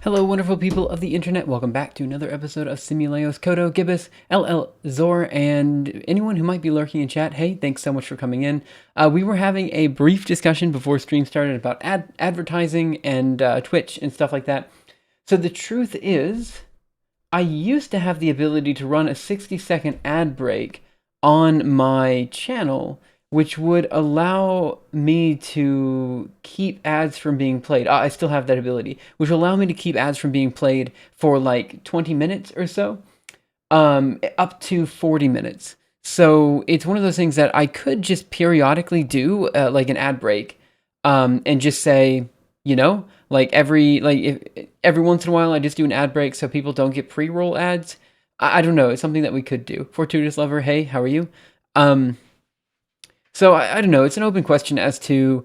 Hello, wonderful people of the internet. Welcome back to another episode of Simuleos, Kodo, Gibbous, LL, Zor, and anyone who might be lurking in chat. Hey, thanks so much for coming in. We were having a brief discussion before stream started about advertising and Twitch and stuff like that. So the truth is, I used to have the ability to run a 60-second ad break on my channel, which would allow me to keep ads from being played. I still have that ability, which will allow me to keep ads from being played for like 20 minutes or so, up to 40 minutes. So it's one of those things that I could just periodically do, like an ad break, and just say, you know, like every once in a while I just do an ad break so people don't get pre-roll ads. I don't know. It's something that we could do. Fortuitous Lover, hey, how are you? So I don't know, it's an open question as to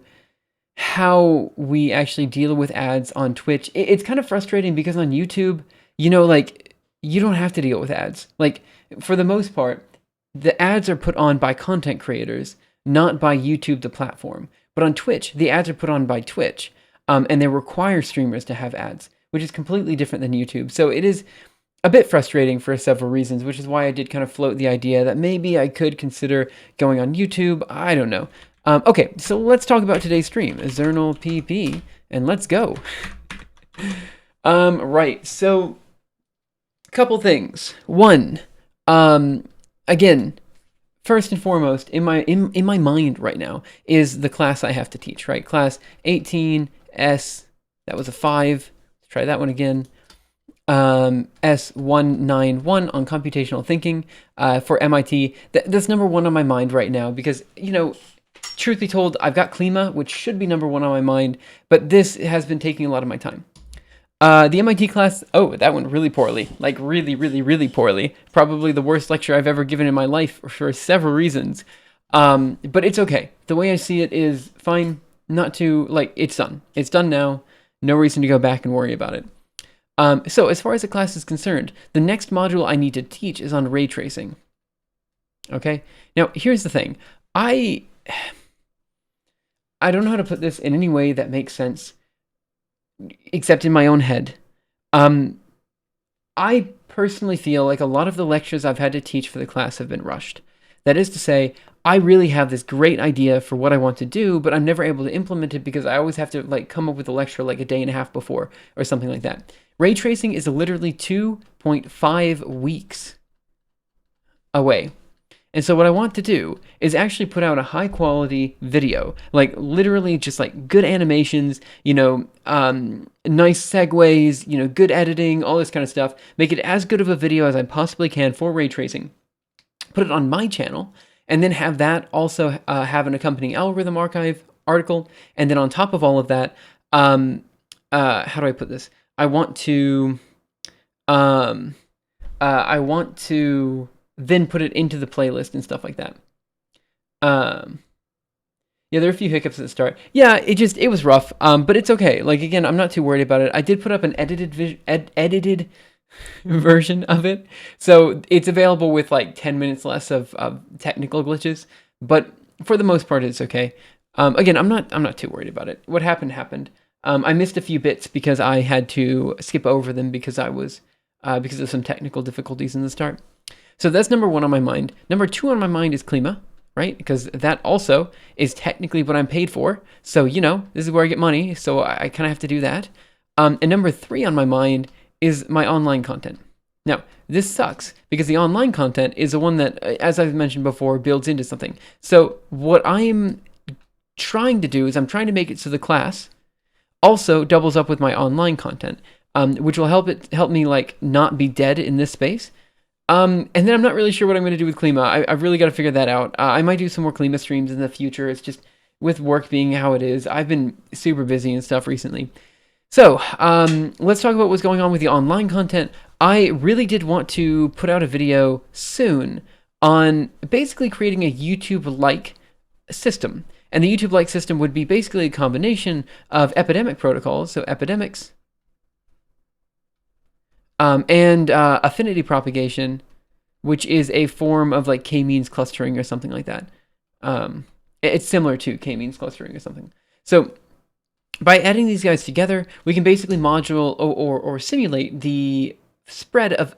how we actually deal with ads on Twitch. It's kind of frustrating because on YouTube, you know, like, you don't have to deal with ads. Like, for the most part, the ads are put on by content creators, not by YouTube, the platform. But on Twitch, the ads are put on by Twitch, and they require streamers to have ads, which is completely different than YouTube. So it is a bit frustrating for several reasons, which is why I did kind of float the idea that maybe I could consider going on YouTube. I don't know. Okay, so let's talk about today's stream. Zernal PP, and let's go. Right, so a couple things. One, again, first and foremost, in my mind right now is the class I have to teach, right? Class 18S, that was a 5. Let's try that one again. S191 on computational thinking for MIT. That's number one on my mind right now because, you know, truth be told, I've got Klima, which should be number one on my mind, but this has been taking a lot of my time. The MIT class, oh, that went really poorly, like really, really, really poorly. Probably the worst lecture I've ever given in my life for several reasons. But it's okay. The way I see it is fine, not to, like, it's done. It's done now. No reason to go back and worry about it. So as far as the class is concerned, the next module I need to teach is on ray tracing. Okay? Now, here's the thing. I don't know how to put this in any way that makes sense, except in my own head. I personally feel like a lot of the lectures I've had to teach for the class have been rushed. That is to say, I really have this great idea for what I want to do, but I'm never able to implement it because I always have to like come up with a lecture like a day and a half before or something like that. Ray tracing is literally 2.5 weeks away. And so what I want to do is actually put out a high quality video, like literally just like good animations, you know, nice segues, you know, good editing, all this kind of stuff. Make it as good of a video as I possibly can for ray tracing. Put it on my channel, and then have that also have an accompanying algorithm archive article. And then on top of all of that, how do I put this? I want to then put it into the playlist and stuff like that. Yeah, there are a few hiccups at the start. Yeah, it was rough, but it's okay. Like, again, I'm not too worried about it. I did put up an edited version of it, so it's available with like 10 minutes less of technical glitches, but for the most part, it's okay. Again, I'm not too worried about it. What happened. I missed a few bits because I had to skip over them because of some technical difficulties in the start. So that's number one on my mind. Number two on my mind is Klima, right? Because that also is technically what I'm paid for. So, you know, this is where I get money. So I kind of have to do that. And number three on my mind is my online content. Now, this sucks because the online content is the one that, as I've mentioned before, builds into something. So what I'm trying to do is I'm trying to make it so the class also doubles up with my online content, which will help me like not be dead in this space. And then I'm not really sure what I'm going to do with Klima. I've really got to figure that out. I might do some more Klima streams in the future. It's just with work being how it is, I've been super busy and stuff recently. So let's talk about what's going on with the online content. I really did want to put out a video soon on basically creating a YouTube-like system. And the YouTube-like system would be basically a combination of epidemic protocols, so epidemics, and affinity propagation, which is a form of like k-means clustering or something like that. It's similar to k-means clustering or something. So by adding these guys together, we can basically module or simulate the spread of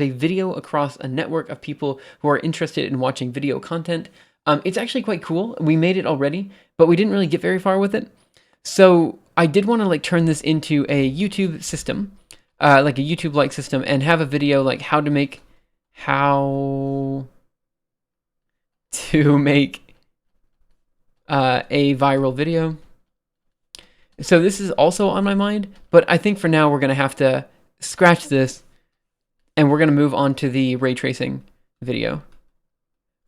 a video across a network of people who are interested in watching video content. It's actually quite cool. We made it already, but we didn't really get very far with it. So I did want to like turn this into a YouTube system, like a YouTube-like system, and have a video like how to make a viral video. So this is also on my mind, but I think for now we're going to have to scratch this and we're going to move on to the ray tracing video.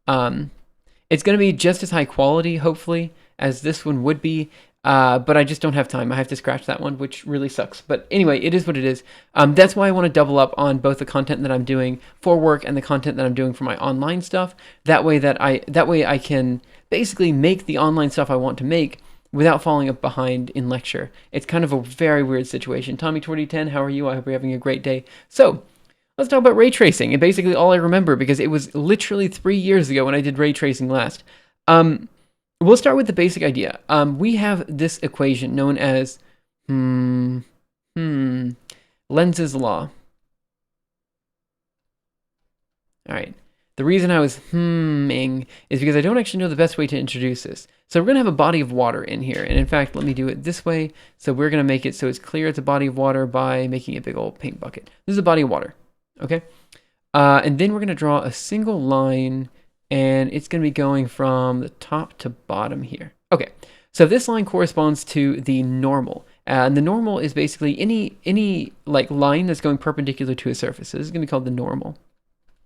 It's going to be just as high quality, hopefully, as this one would be, but I just don't have time. I have to scratch that one, which really sucks. But anyway, it is what it is. That's why I want to double up on both the content that I'm doing for work and the content that I'm doing for my online stuff. That way I can basically make the online stuff I want to make without falling up behind in lecture. It's kind of a very weird situation. Tommy2010, how are you? I hope you're having a great day. So let's talk about ray tracing, and basically all I remember, because it was literally 3 years ago when I did ray tracing last. We'll start with the basic idea. We have this equation known as Lenz's law. All right. The reason I was is because I don't actually know the best way to introduce this. So we're going to have a body of water in here. And in fact, let me do it this way. So we're going to make it so it's clear it's a body of water by making a big old paint bucket. This is a body of water. Okay. And then we're going to draw a single line, and it's going to be going from the top to bottom here. Okay. So this line corresponds to the normal. And the normal is basically any like line that's going perpendicular to a surface. So this is going to be called the normal.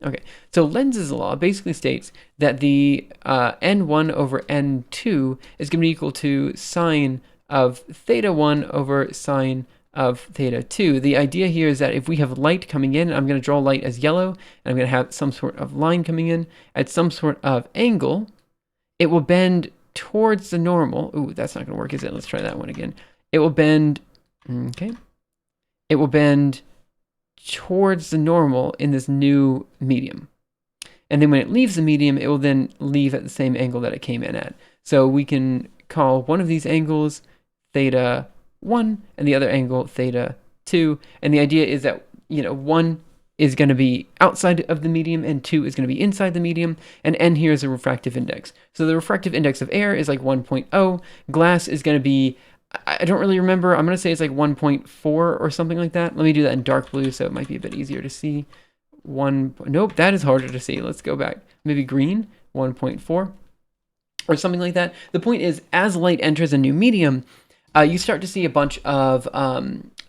Okay, so Lenz's law basically states that the n1 over n2 is going to be equal to sine of theta 1 over sine of theta 2. The idea here is that if we have light coming in, I'm going to draw light as yellow, and I'm going to have some sort of line coming in at some sort of angle, it will bend towards the normal. Ooh, that's not going to work, is it? Let's try that one again. It will bend, okay, it will bend towards the normal in this new medium. And then when it leaves the medium, it will then leave at the same angle that it came in at. So we can call one of these angles theta 1 and the other angle theta 2. And the idea is that, 1 is going to be outside of the medium and 2 is going to be inside the medium. And n here is a refractive index. So the refractive index of air is like 1.0. Glass is going to be, I don't really remember. I'm going to say it's like 1.4 or something like that. Let me do that in dark blue so it might be a bit easier to see. Nope, that is harder to see. Let's go back. Maybe green, 1.4 or something like that. The point is, as light enters a new medium, you start to see a bunch of,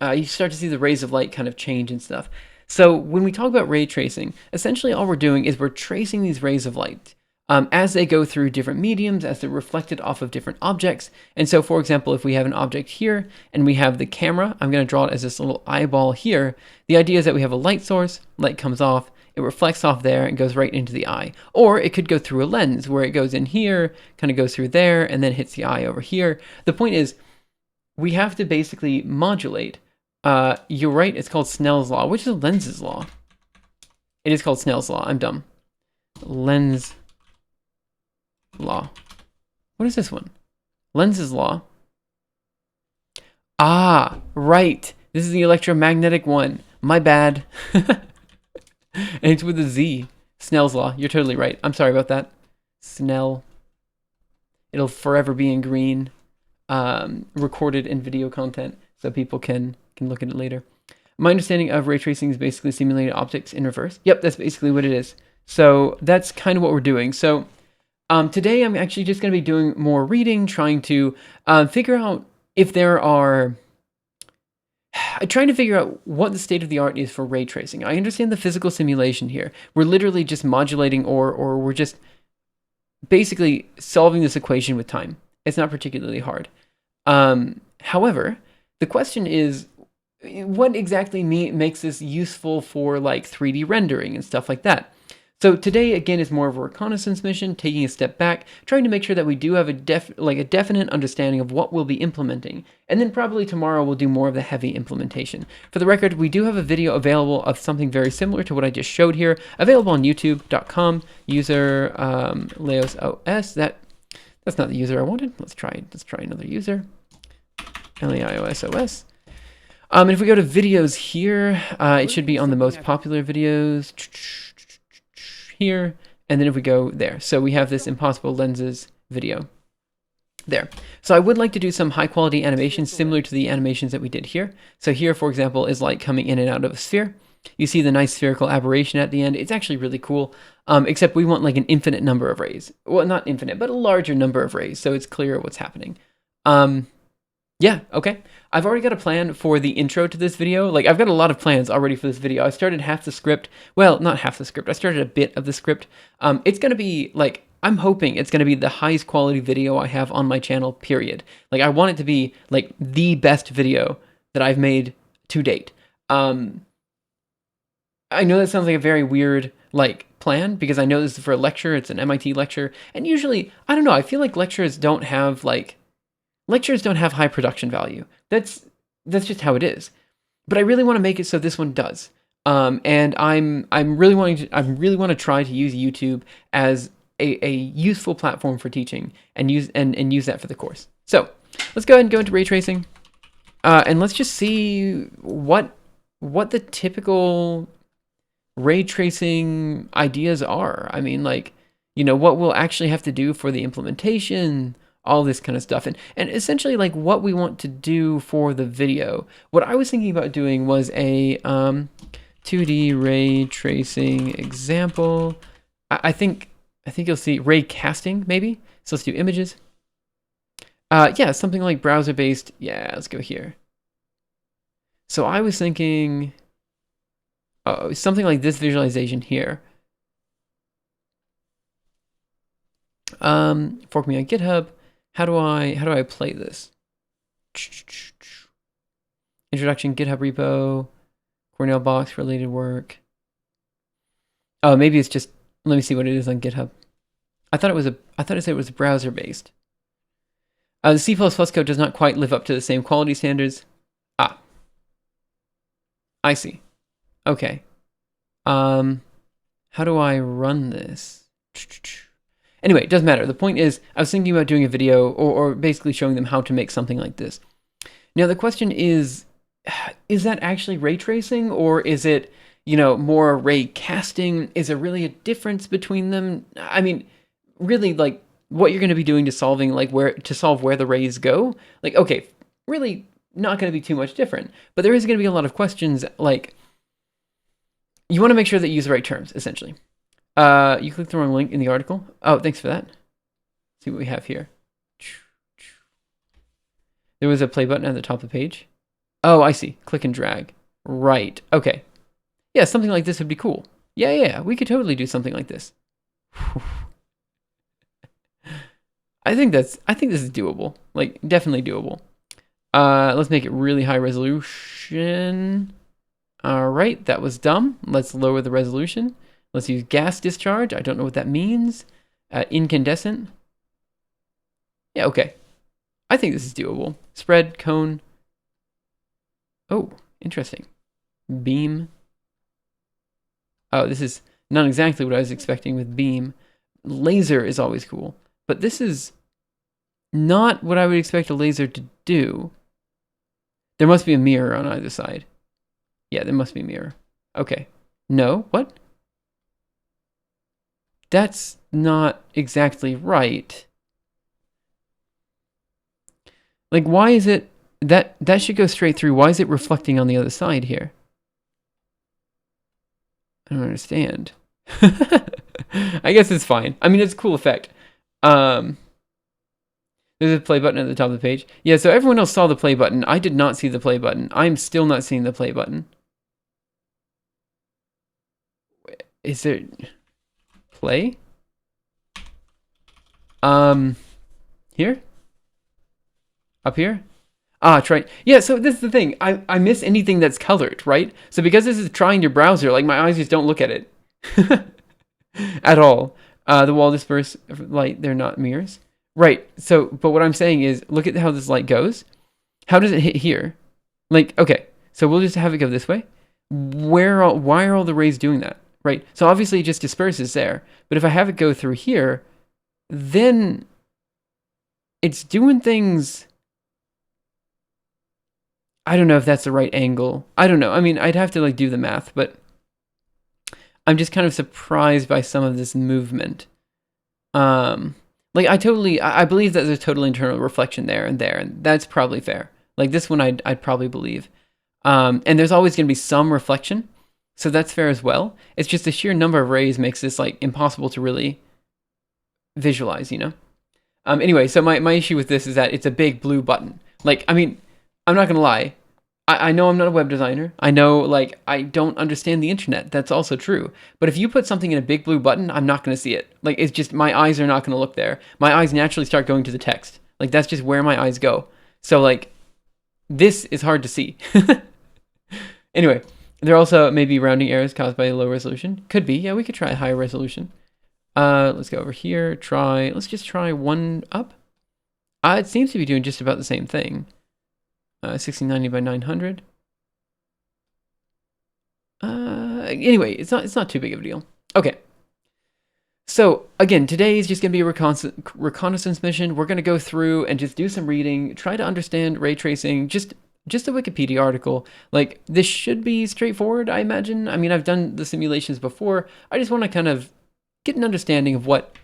you start to see the rays of light kind of change and stuff. So when we talk about ray tracing, essentially all we're doing is we're tracing these rays of light as they go through different mediums, as they're reflected off of different objects. And so, for example, if we have an object here and we have the camera, I'm going to draw it as this little eyeball here. The idea is that we have a light source, light comes off, it reflects off there and goes right into the eye. Or it could go through a lens where it goes in here, kind of goes through there, and then hits the eye over here. The point is, we have to basically modulate. You're right, it's called Snell's law, which is Lenz's law. It is called Snell's law, I'm dumb. Lenz's law. What is this one? Lenz's law. Ah, right. This is the electromagnetic one. My bad. And it's with a Z. Snell's law. You're totally right. I'm sorry about that. Snell. It'll forever be in green. Recorded in video content so people can look at it later. My understanding of ray tracing is basically simulated optics in reverse. Yep, that's basically what it is. So that's kind of what we're doing. So today I'm actually just going to be doing more reading, trying to figure out if there are, trying to figure out what the state of the art is for ray tracing. I understand the physical simulation here. We're literally just modulating or we're just basically solving this equation with time. It's not particularly hard. However, the question is, what exactly makes this useful for like 3D rendering and stuff like that? So today, again, is more of a reconnaissance mission, taking a step back, trying to make sure that we do have a definite understanding of what we'll be implementing. And then probably tomorrow we'll do more of the heavy implementation. For the record, we do have a video available of something very similar to what I just showed here, available on youtube.com, user LeosOS. That's not the user I wanted. Let's try another user, LeosOS. And if we go to videos here, it should be on the most popular videos here, and then if we go there, so we have this impossible lenses video there. So I would like to do some high quality animations similar to the animations that we did here. So here, for example, is light coming in and out of a sphere. You see the nice spherical aberration at the end. It's actually really cool, except we want like an infinite number of rays. Well, not infinite, but a larger number of rays, so it's clear what's happening. Yeah, okay. I've already got a plan for the intro to this video. Like, I've got a lot of plans already for this video. I started half the script. Well, not half the script. I started a bit of the script. It's going to be, like, I'm hoping it's going to be the highest quality video I have on my channel, period. Like, I want it to be, like, the best video that I've made to date. I know that sounds like a very weird, like, plan, because I know this is for a lecture. It's an MIT lecture. And usually, I don't know, I feel like lectures don't have high production value. That's just how it is. But I really want to make it so this one does. And I'm really want to try to use YouTube as a useful platform for teaching and use that for the course. So let's go ahead and go into ray tracing, and let's just see what the typical ray tracing ideas are. I mean, like, you know, what we'll actually have to do for the implementation, all this kind of stuff, and essentially like what we want to do for the video. What I was thinking about doing was a 2D ray tracing example. I think you'll see ray casting maybe. So let's do images. Yeah, something like browser based. Yeah, let's go here. So I was thinking something like this visualization here. Fork me on GitHub. How do I play this? Introduction, GitHub repo, Cornell box related work. Oh, maybe it's just, let me see what it is on GitHub. I thought it said it was browser based. The C++ code does not quite live up to the same quality standards. Ah, I see. Okay. How do I run this? Anyway, it doesn't matter. The point is, I was thinking about doing a video or basically showing them how to make something like this. Now, the question is that actually ray tracing, or is it, you know, more ray casting? Is there really a difference between them? I mean, really, like, what you're going to be doing to solve where the rays go? Like, okay, really not going to be too much different. But there is going to be a lot of questions, like, you want to make sure that you use the right terms, essentially. You clicked the wrong link in the article. Oh, thanks for that. Let's see what we have here. There was a play button at the top of the page. Oh, I see. Click and drag. Right. Okay. Yeah, something like this would be cool. Yeah. We could totally do something like this. I think this is doable. Like, definitely doable. Let's make it really high resolution. All right, that was dumb. Let's lower the resolution. Let's use gas discharge. I don't know what that means. Incandescent. Yeah, okay. I think this is doable. Spread, cone. Oh, interesting. Beam. Oh, this is not exactly what I was expecting with beam. Laser is always cool. But this is not what I would expect a laser to do. There must be a mirror on either side. Yeah, there must be a mirror. Okay. No, what? That's not exactly right. Like, why is it that should go straight through? Why is it reflecting on the other side here? I don't understand. I guess it's fine. I mean, it's a cool effect. There's a play button at the top of the page. Yeah, so everyone else saw the play button. I did not see the play button. I'm still not seeing the play button. Is there play? Here? Up here? Ah, try. Yeah, so this is the thing. I miss anything that's colored, right? So because this is trying your browser, like my eyes just don't look at it at all. The wall disperse light, they're not mirrors. Right. So, but what I'm saying is, look at how this light goes. How does it hit here? Like, okay, so we'll just have it go this way. Why are all the rays doing that? Right. So obviously it just disperses there. But if I have it go through here, then it's doing things. I don't know if that's the right angle. I don't know. I mean, I'd have to like do the math, but I'm just kind of surprised by some of this movement. Like I believe that there's total internal reflection there, and that's probably fair. Like this one, I'd probably believe. And there's always going to be some reflection, so that's fair as well. It's just the sheer number of rays makes this like impossible to really visualize, you know? Anyway, so my issue with this is that it's a big blue button. Like, I mean, I'm not going to lie. I know I'm not a web designer. I know, like, I don't understand the internet. That's also true. But if you put something in a big blue button, I'm not going to see it. Like, it's just, my eyes are not going to look there. My eyes naturally start going to the text. Like, that's just where my eyes go. So, like, this is hard to see. Anyway, there are also maybe rounding errors caused by low resolution. Could be. Yeah, we could try a higher resolution. Let's go over here. Let's just try one up. It seems to be doing just about the same thing. 1690 by 900. Anyway, it's not too big of a deal. Okay. So again, today is just going to be a reconnaissance mission. We're going to go through and just do some reading, try to understand ray tracing, just a Wikipedia article. Like, this should be straightforward, I imagine. I mean, I've done the simulations before. I just want to kind of get an understanding of what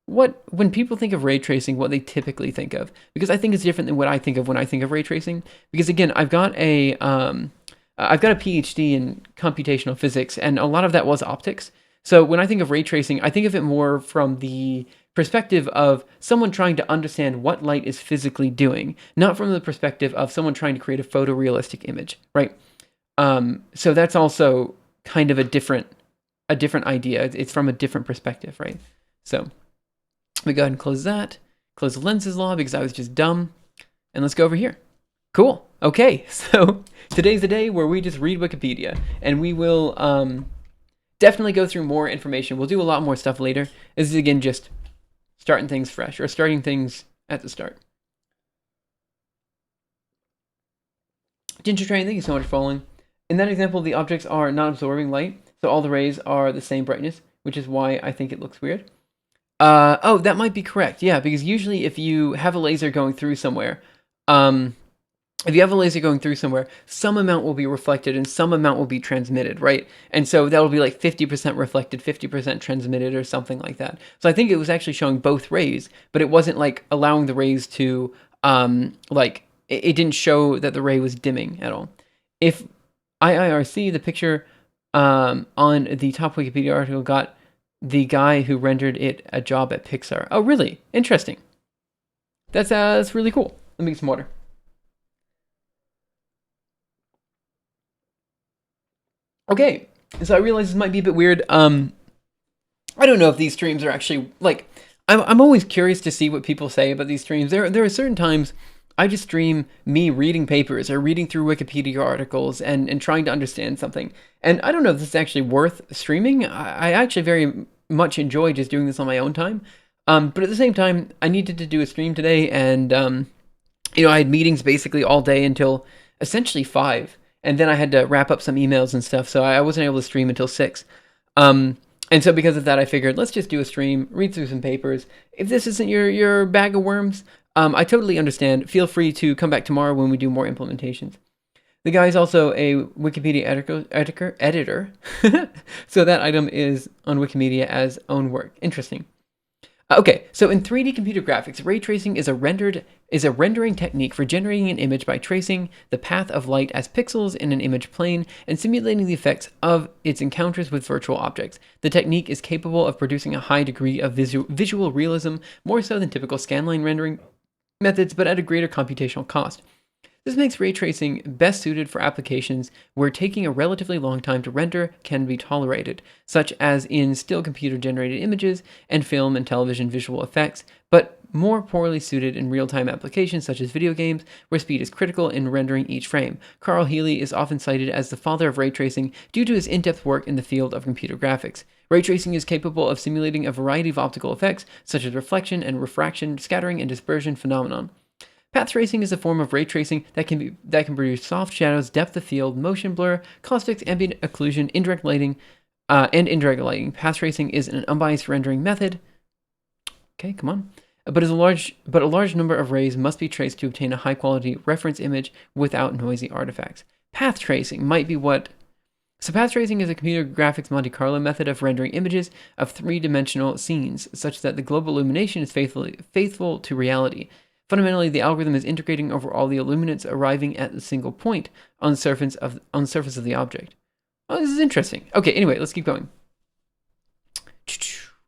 when people think of ray tracing, what they typically think of, because I think it's different than what I think of when I think of ray tracing. Because again, I've got a PhD in computational physics, and a lot of that was optics. So when I think of ray tracing, I think of it more from the perspective of someone trying to understand what light is physically doing, not from the perspective of someone trying to create a photorealistic image, right? So that's also kind of a different idea. It's from a different perspective, right? So we go ahead and close that. Close the lenses law because I was just dumb. And let's go over here. Cool. Okay, so today's the day where we just read Wikipedia, and we will definitely go through more information. We'll do a lot more stuff later. This is again just starting things fresh, or starting things at the start. Ginger Train, thank you so much for following. In that example, the objects are not absorbing light, so all the rays are the same brightness, which is why I think it looks weird. Oh, that might be correct. Yeah, because usually if you have a laser going through somewhere, some amount will be reflected and some amount will be transmitted, right? And so that'll be like 50% reflected, 50% transmitted, or something like that. So I think it was actually showing both rays, but it wasn't like allowing the rays to, it didn't show that the ray was dimming at all. If IIRC, the picture on the top Wikipedia article, got the guy who rendered it a job at Pixar. Oh, really? Interesting. That's really cool. Let me get some water. Okay, so I realize this might be a bit weird. I don't know if these streams are actually, like, I'm always curious to see what people say about these streams. There are certain times I just stream me reading papers or reading through Wikipedia articles and trying to understand something. And I don't know if this is actually worth streaming. I actually very much enjoy just doing this on my own time. But at the same time, I needed to do a stream today, and I had meetings basically all day until essentially 5. And then I had to wrap up some emails and stuff, so I wasn't able to stream until 6. And so because of that, I figured, let's just do a stream, read through some papers. If this isn't your bag of worms, I totally understand. Feel free to come back tomorrow when we do more implementations. The guy is also a Wikipedia editor. So that item is on Wikimedia as own work. Interesting. Okay, so in 3D computer graphics, ray tracing is a rendering technique for generating an image by tracing the path of light as pixels in an image plane and simulating the effects of its encounters with virtual objects. The technique is capable of producing a high degree of visual realism, more so than typical scanline rendering methods, but at a greater computational cost. This makes ray tracing best suited for applications where taking a relatively long time to render can be tolerated, such as in still computer-generated images and film and television visual effects, but more poorly suited in real-time applications such as video games, where speed is critical in rendering each frame. Carl Healy is often cited as the father of ray tracing due to his in-depth work in the field of computer graphics. Ray tracing is capable of simulating a variety of optical effects, such as reflection and refraction, scattering and dispersion phenomenon. Path tracing is a form of ray tracing that can produce soft shadows, depth of field, motion blur, caustics, ambient occlusion, indirect lighting, and indirect lighting. Path tracing is an unbiased rendering method. Okay, come on. But a large number of rays must be traced to obtain a high quality reference image without noisy artifacts. Path tracing might be what. So path tracing is a computer graphics Monte Carlo method of rendering images of three-dimensional scenes, such that the global illumination is faithful to reality. Fundamentally, the algorithm is integrating over all the illuminants, arriving at a single point on the surface of the object. Oh, this is interesting. Okay, anyway, let's keep going.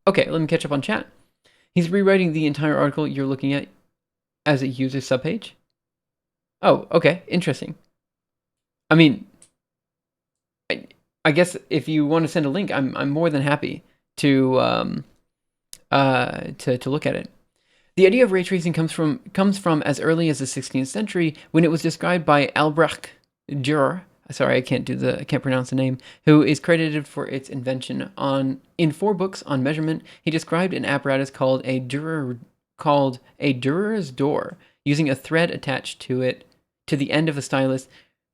Okay, let me catch up on chat. He's rewriting the entire article you're looking at as a user subpage. Oh, okay, interesting. I mean, I guess if you want to send a link, I'm more than happy to look at it. The idea of ray tracing comes from as early as the 16th century, when it was described by Albrecht Dürer. Sorry, I can't pronounce the name. Who is credited for its invention. In 4 books on measurement, he described an apparatus called a Dürer's door, using a thread attached to the end of a stylus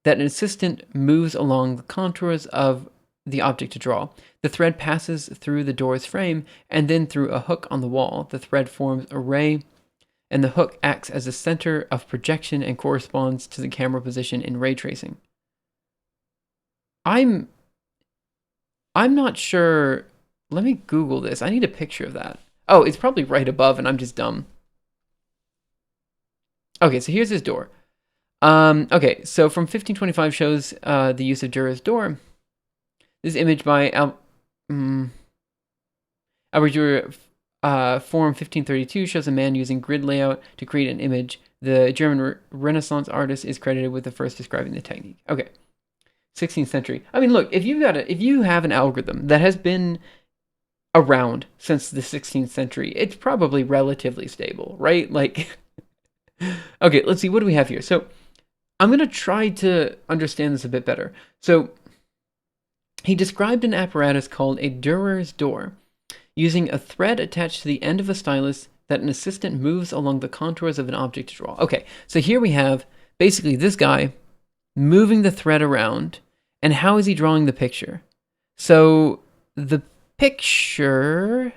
that an assistant moves along the contours of the object to draw. The thread passes through the door's frame and then through a hook on the wall. The thread forms a ray, and the hook acts as a center of projection and corresponds to the camera position in ray tracing. I'm not sure. Let me Google this. I need a picture of that. Oh, it's probably right above, and I'm just dumb. Okay, so here's his door. Okay, so from 1525 shows the use of Dürer's door. This image by Albert Dürer, Forum 1532, shows a man using grid layout to create an image. The German Renaissance artist is credited with the first describing the technique. Okay, 16th century. I mean, look, if you have an algorithm that has been around since the 16th century, it's probably relatively stable, right? Like, okay, let's see, what do we have here? So I'm going to try to understand this a bit better. So he described an apparatus called a Dürer's door, using a thread attached to the end of a stylus that an assistant moves along the contours of an object to draw. Okay, so here we have basically this guy moving the thread around, and how is he drawing the picture? So the picture,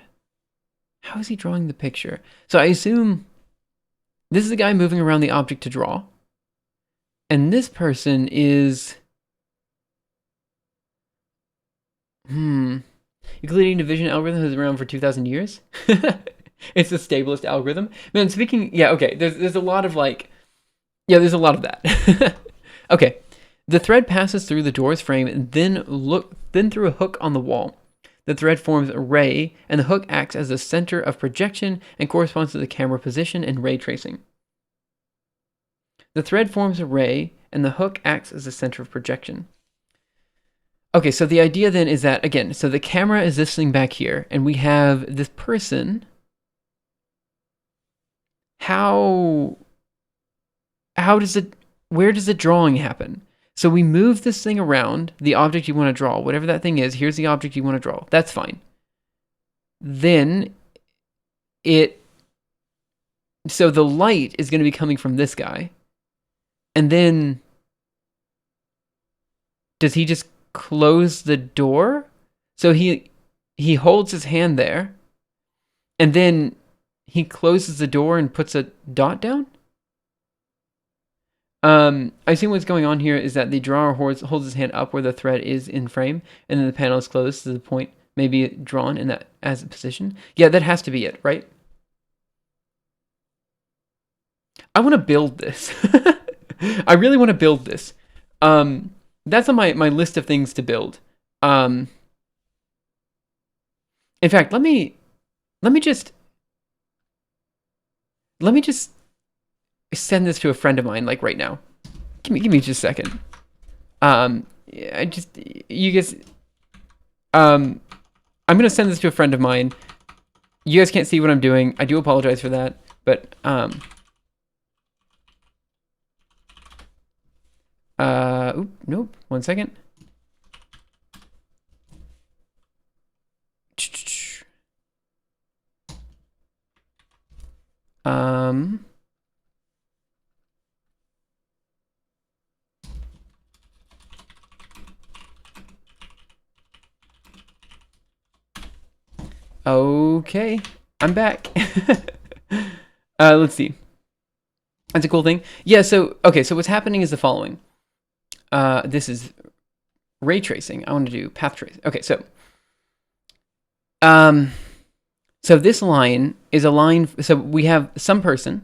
how is he drawing the picture? So I assume this is the guy moving around the object to draw, and this person is... Euclidean division algorithm has been around for 2,000 years. It's the stablest algorithm. Man, speaking... Yeah, okay, there's a lot of like... Yeah, there's a lot of that. Okay, the thread passes through the door's frame and then through a hook on the wall. The thread forms a ray, and the hook acts as a center of projection and corresponds to the camera position in ray tracing. The thread forms a ray, and the hook acts as a center of projection. Okay, so the idea then is that, again, so the camera is this thing back here, and we have this person. Where does the drawing happen? So we move this thing around, the object you want to draw, whatever that thing is, here's the object you want to draw. That's fine. Then so the light is going to be coming from this guy. And then, does he just close the door? So he holds his hand there, and then he closes the door and puts a dot down? I assume what's going on here is that the drawer holds his hand up where the thread is in frame, and then the panel is closed to the point may be drawn in that as a position. Yeah, that has to be it, right? I want to build this. I really want to build this. That's on my list of things to build. In fact, let me just send this to a friend of mine, like right now. Give me just a second. You guys, I'm gonna send this to a friend of mine. You guys can't see what I'm doing. I do apologize for that, but nope. 1 second. Okay, I'm back. Let's see. That's a cool thing. Yeah, so what's happening is the following. This is ray tracing. I want to do path tracing. Okay, so this line is a line. So we have some person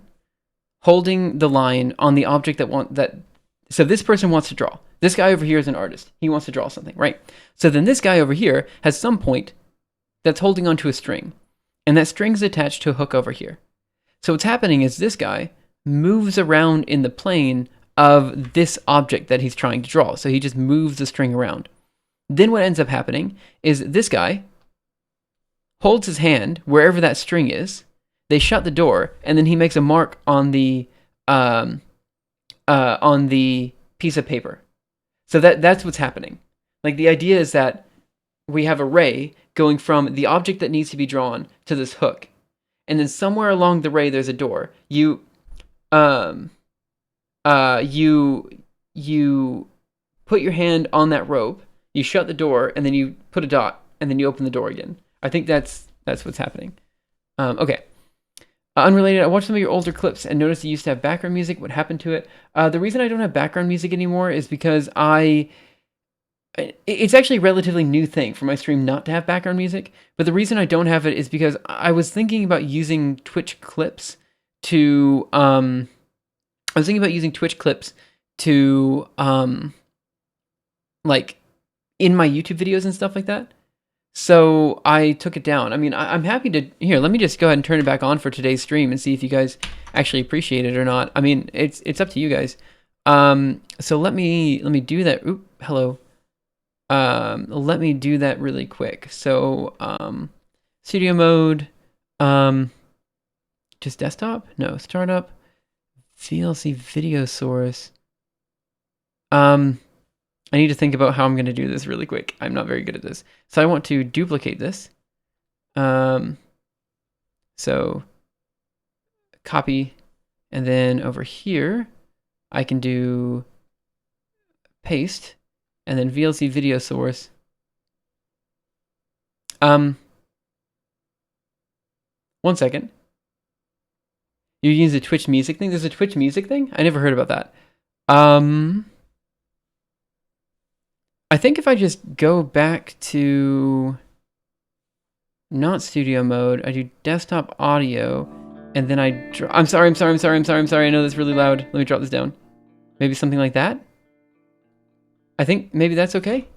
holding the line on the object so this person wants to draw. This guy over here is an artist. He wants to draw something, right? So then this guy over here has some point that's holding onto a string, and that string is attached to a hook over here. So what's happening is this guy moves around in the plane of this object that he's trying to draw. So he just moves the string around. Then what ends up happening is this guy holds his hand wherever that string is. They shut the door, and then he makes a mark on the piece of paper. So that's what's happening. Like, the idea is that we have a ray going from the object that needs to be drawn to this hook, and then somewhere along the ray there's a door. You put your hand on that rope, you shut the door, and then you put a dot, and then you open the door again. I think that's what's happening. Okay. Unrelated, I watched some of your older clips and noticed you used to have background music. What happened to it? The reason I don't have background music anymore is because it's actually a relatively new thing for my stream not to have background music, but the reason I don't have it is because I was thinking about using Twitch clips to like in my YouTube videos and stuff like that. So I took it down. I mean, I'm happy to, here, let me just go ahead and turn it back on for today's stream and see if you guys actually appreciate it or not. I mean, it's up to you guys. So let me do that. Oop, hello. Let me do that really quick. So, studio mode, just desktop? No, startup, VLC video source. I need to think about how I'm going to do this really quick. I'm not very good at this. So I want to duplicate this. So copy, and then over here, I can do paste, and then VLC video source. 1 second. You use the Twitch music thing? There's a Twitch music thing? I never heard about that. I think if I just go back to not studio mode, I do desktop audio, and then I'm sorry. I know that's really loud. Let me drop this down. Maybe something like that? I think maybe that's okay?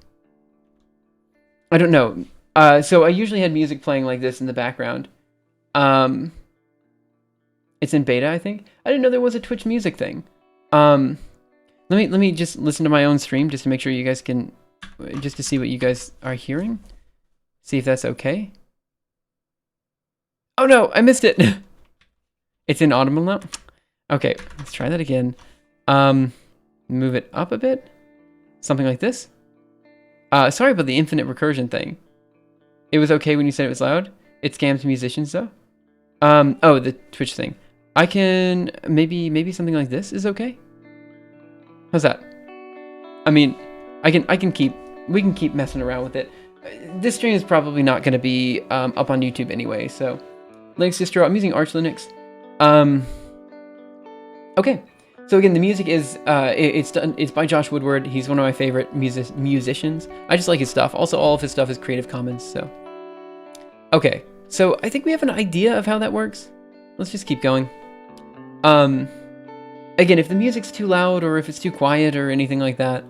I don't know. So I usually had music playing like this in the background. It's in beta, I think. I didn't know there was a Twitch music thing. Let me just listen to my own stream just to make sure you guys can, just to see what you guys are hearing. See if that's okay. Oh no, I missed it. It's inaudible now. Okay, let's try that again. Move it up a bit. Something like this. Sorry about the infinite recursion thing. It was okay when you said it was loud. It scams musicians though. Oh, the Twitch thing. I can, maybe something like this is okay. How's that? I mean, we can keep messing around with it. This stream is probably not going to be up on YouTube anyway, so Linux distro. I'm using Arch Linux. Okay, so again, the music is it's by Josh Woodward. He's one of my favorite musicians. I just like his stuff. Also, all of his stuff is Creative Commons. So, okay, so I think we have an idea of how that works. Let's just keep going. Again, if the music's too loud or if it's too quiet or anything like that,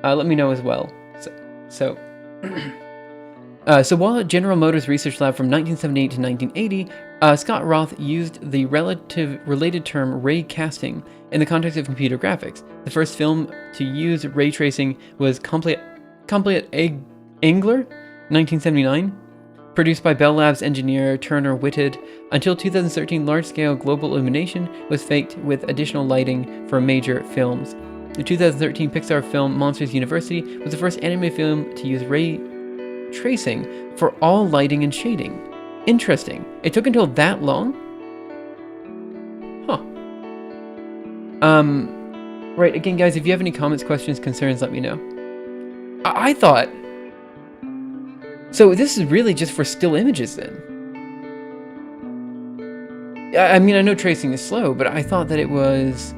let me know as well. So while at General Motors Research Lab from 1978 to 1980, Scott Roth used the related term ray casting in the context of computer graphics. The first film to use ray tracing was Complete Angler, 1979, produced by Bell Labs engineer Turner Whitted. Until 2013, large-scale global illumination was faked with additional lighting for major films. The 2013 Pixar film Monsters University was the first anime film to use ray tracing for all lighting and shading. Interesting. It took until that long? Huh. Right, again, guys, if you have any comments, questions, concerns, let me know. I thought... So this is really just for still images, then? I mean, I know tracing is slow, but I thought that it was...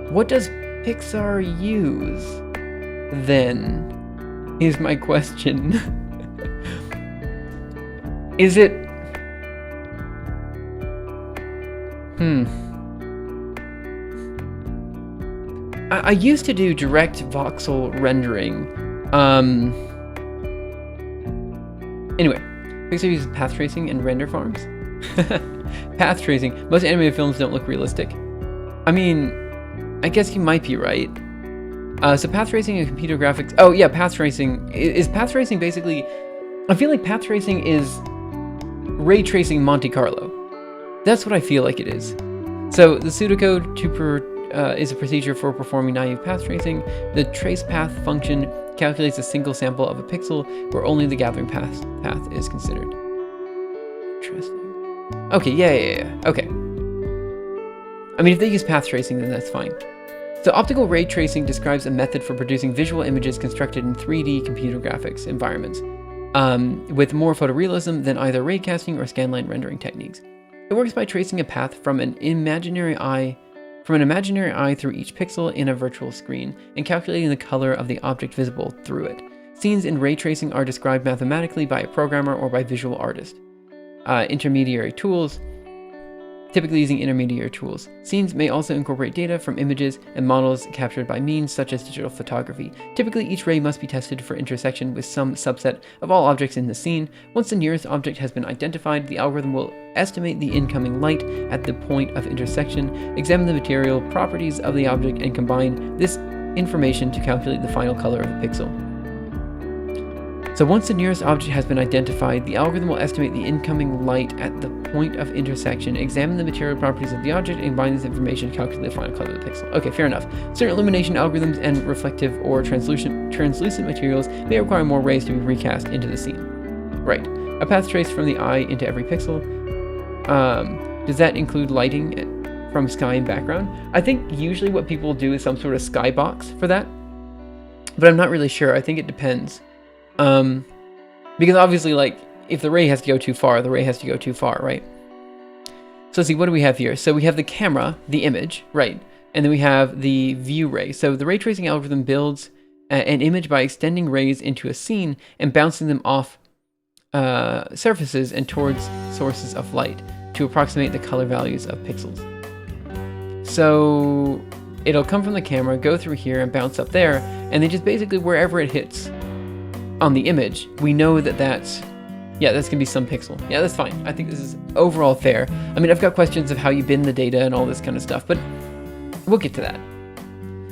What does Pixar use, then? Is my question. Is it... I used to do direct voxel rendering. Anyway, Pixar uses path tracing and render farms. Path tracing. Most animated films don't look realistic. I mean, I guess you might be right. So path tracing and computer graphics. Oh yeah, path tracing. Is path tracing basically... I feel like path tracing is ray tracing Monte Carlo. That's what I feel like it is. So the pseudocode is a procedure for performing naive path tracing. The trace path function calculates a single sample of a pixel where only the gathering path is considered. Interesting. Okay, yeah. Okay. I mean, if they use path tracing, then that's fine. So optical ray tracing describes a method for producing visual images constructed in 3D computer graphics environments, with more photorealism than either ray casting or scanline rendering techniques. It works by tracing a path from an imaginary eye through each pixel in a virtual screen, and calculating the color of the object visible through it. Scenes in ray tracing are described mathematically by a programmer or by visual artist. Typically using intermediary tools. Scenes may also incorporate data from images and models captured by means such as digital photography. Typically, each ray must be tested for intersection with some subset of all objects in the scene. Once the nearest object has been identified, the algorithm will estimate the incoming light at the point of intersection, examine the material properties of the object, and combine this information to calculate the final color of the pixel. So once the nearest object has been identified, the algorithm will estimate the incoming light at the point of intersection, examine the material properties of the object, and combine this information to calculate the final color of the pixel. Okay, fair enough. Certain illumination algorithms and reflective or translucent materials may require more rays to be recast into the scene. Right. A path traced from the eye into every pixel. Does that include lighting from sky and background? I think usually what people do is some sort of skybox for that, but I'm not really sure. I think it depends. Because obviously, like, if the ray has to go too far, the ray has to go too far, right? So let's see, what do we have here? So we have the camera, the image, right? And then we have the view ray. So the ray tracing algorithm builds an image by extending rays into a scene and bouncing them off surfaces and towards sources of light to approximate the color values of pixels. So it'll come from the camera, go through here and bounce up there, and then just basically wherever it hits on the image, we know that that's gonna be some pixel. Yeah, that's fine. I think this is overall fair. I mean, I've got questions of how you bin the data and all this kind of stuff, but we'll get to that.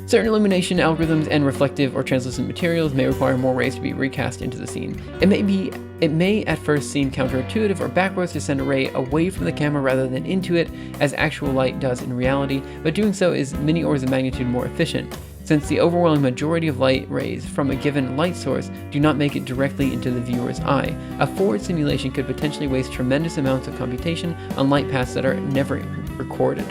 Certain illumination algorithms and reflective or translucent materials may require more rays to be recast into the scene. It may at first seem counterintuitive or backwards to send a ray away from the camera rather than into it, as actual light does in reality, but doing so is many orders of magnitude more efficient, since the overwhelming majority of light rays from a given light source do not make it directly into the viewer's eye. A forward simulation could potentially waste tremendous amounts of computation on light paths that are never recorded.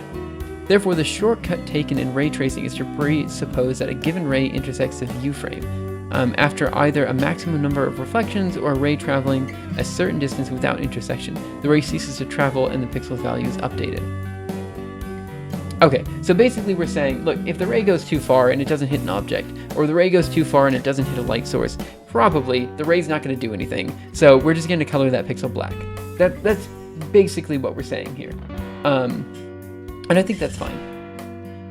Therefore, the shortcut taken in ray tracing is to presuppose that a given ray intersects the view frame after either a maximum number of reflections or a ray traveling a certain distance without intersection. The ray ceases to travel and the pixel's value is updated. Okay, so basically we're saying, look, if the ray goes too far and it doesn't hit an object, or the ray goes too far and it doesn't hit a light source, probably the ray's not going to do anything, so we're just going to color that pixel black. That's basically what we're saying here. And I think that's fine.